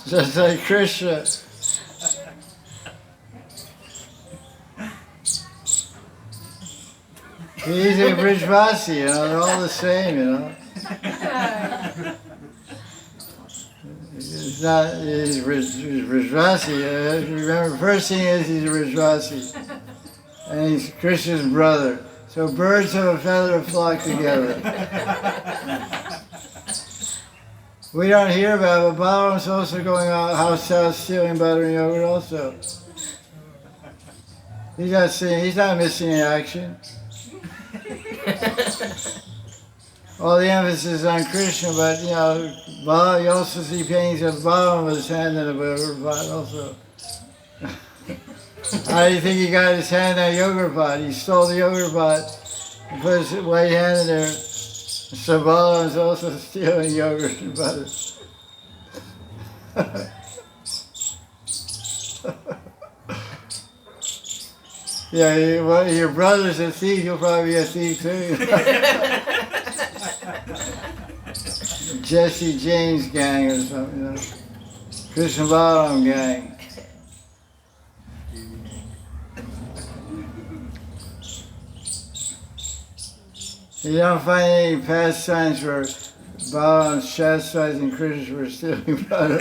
Just like Krishna. He's a Brijvasi, you know, they're all the same, you know. He's Brijvasi. Remember, first thing is he's a Brijvasi. And he's Krishna's brother. So birds of a feather flock together. We don't hear about it, but Balaram's also going out house to house stealing butter and yogurt also. He's not missing in action. All the emphasis is on Krishna, but you know, you also see paintings of Balaram with his hand in a yogurt pot also. How do you think he got his hand in a yogurt pot? He stole the yogurt pot and put his right hand in there. So Balaram's also stealing yogurt and butter. Yeah, your brother's a thief, you'll probably be a thief too. Jesse James gang or something, you know. Krishna Balaram gang. You don't find any pastimes where Balaram's chastising Krishna for stealing butter.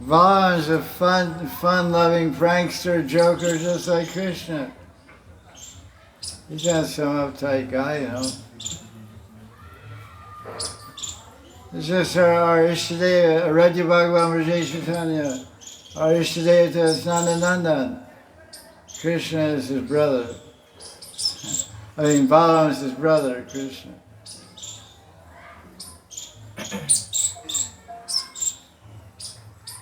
Balaram's a fun-loving prankster, joker, just like Krishna. He's not some uptight guy, you know. It's just our Ishtadeva, Radha Bhagavan Vrajeshitanya. Our Ishtadeva is Nandanandan. Krishna is his brother. Balaram is his brother, Krishna.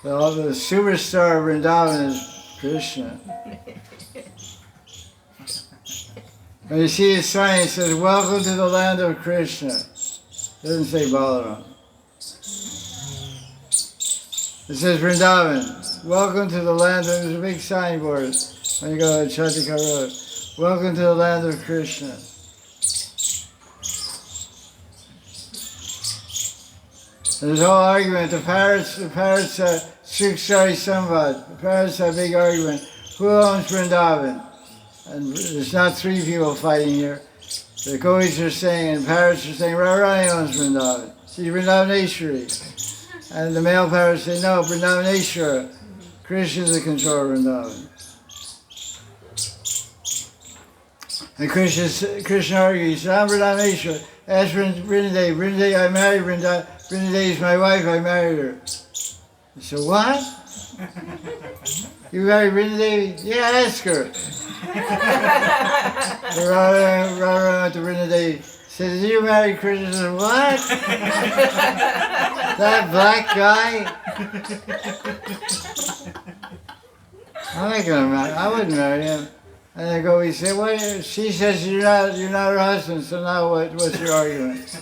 The superstar of Vrindavan is Krishna. When you see his sign, it says, "Welcome to the land of Krishna." It doesn't say Balaram. It says Vrindavan. Welcome to the land of, there's a big signboard when you go to Chatika Road. Welcome to the land of Krishna. There's a whole argument. The parrots Sukshari Samvad. The parrots have a big argument. Who owns Vrindavan? And there's not three people fighting here. The Gaudiya are saying, and parrots are saying, Radharani owns Vrindavan. She's Vrindavaneshwari. And the male parrots say, no, Vrindavaneshwara. Krishna is the controller of Vrindavan. And Krishna argues, Rameswar, ask Vrindadevi. Vrindadevi, I married Vrindadevi. Vrindadevi is my wife, I married her. I said, what? You married Vrindadevi? Yeah, ask her. Radha went to Vrindadevi. Said, did you marry Krishna? I said, what? That black guy? I'm not gonna marry. I wouldn't marry him. And they go, he said, well, she says you're not her husband, so now what's your argument?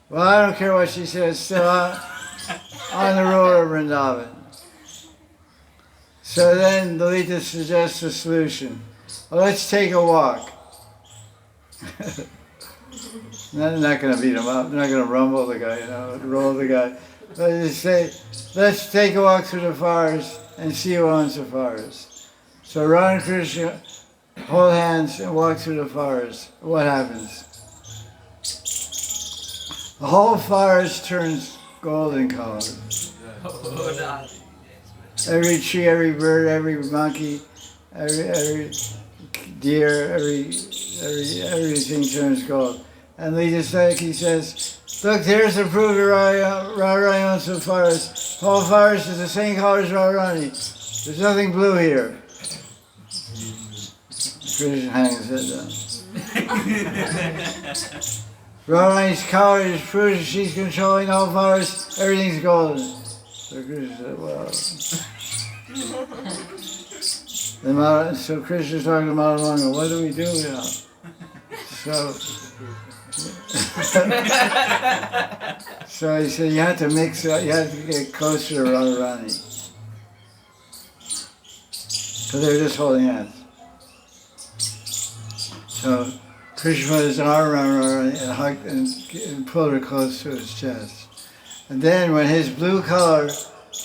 Well, I don't care what she says, still on the road of Vrindavan. So then Lalita suggests a solution. Well, let's take a walk. They're not going to beat him up. They're not going to rumble the guy, roll the guy. But they say, let's take a walk through the forest and see who owns the forest. So Radha and Krishna hold hands and walk through the forest. What happens? The whole forest turns golden colored. Every tree, every bird, every monkey, every deer, everything turns gold. And Lita Sayaki says, look, there's the proof that Radharani owns the forest. The whole forest is the same color as Radharani. There's nothing blue here. Krishna hangs his head down. Radharani's color is proof that she's controlling the whole forest. Everything's golden. So Krishna said, well. So Krishna's talking to Madhavanga, what do we do now? So he said, you have to mix it, you have to get closer to Radharani. So they're just holding hands. So Krishna put his arm around Radharani and hugged and pulled her close to his chest. And then when his blue color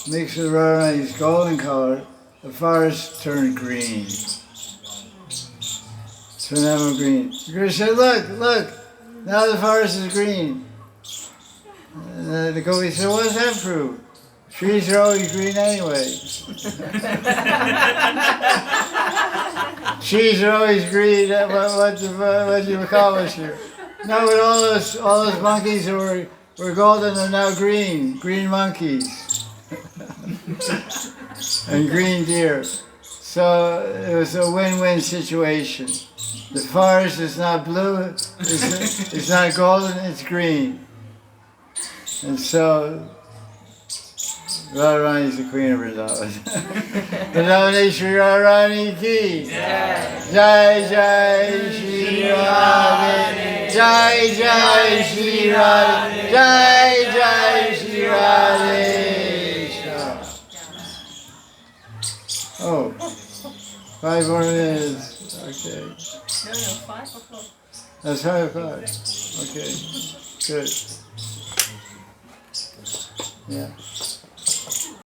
mixed with Radharani's golden color, the forest turned green. Turned emerald green. Krishna said, look, now the forest is green. And the Gopi said, what does that prove? Trees are always green anyway. Trees are always green. What did you accomplish here? No, but all those monkeys that were golden are now green. Green monkeys. And green deer. So it was a win-win situation. The forest is not blue, it's not golden, it's green. And so Radharani is the queen of Vrindavan. Vrindavan Shri Radharani ki. Jaya Jaya Sri Radhe. Jaya Jaya Sri Radhe. Jaya Jaya Sri Radhe. Oh, 5 more minutes. Okay. No, 5 o'clock. That's 5 o'clock. Okay. Good. Yeah.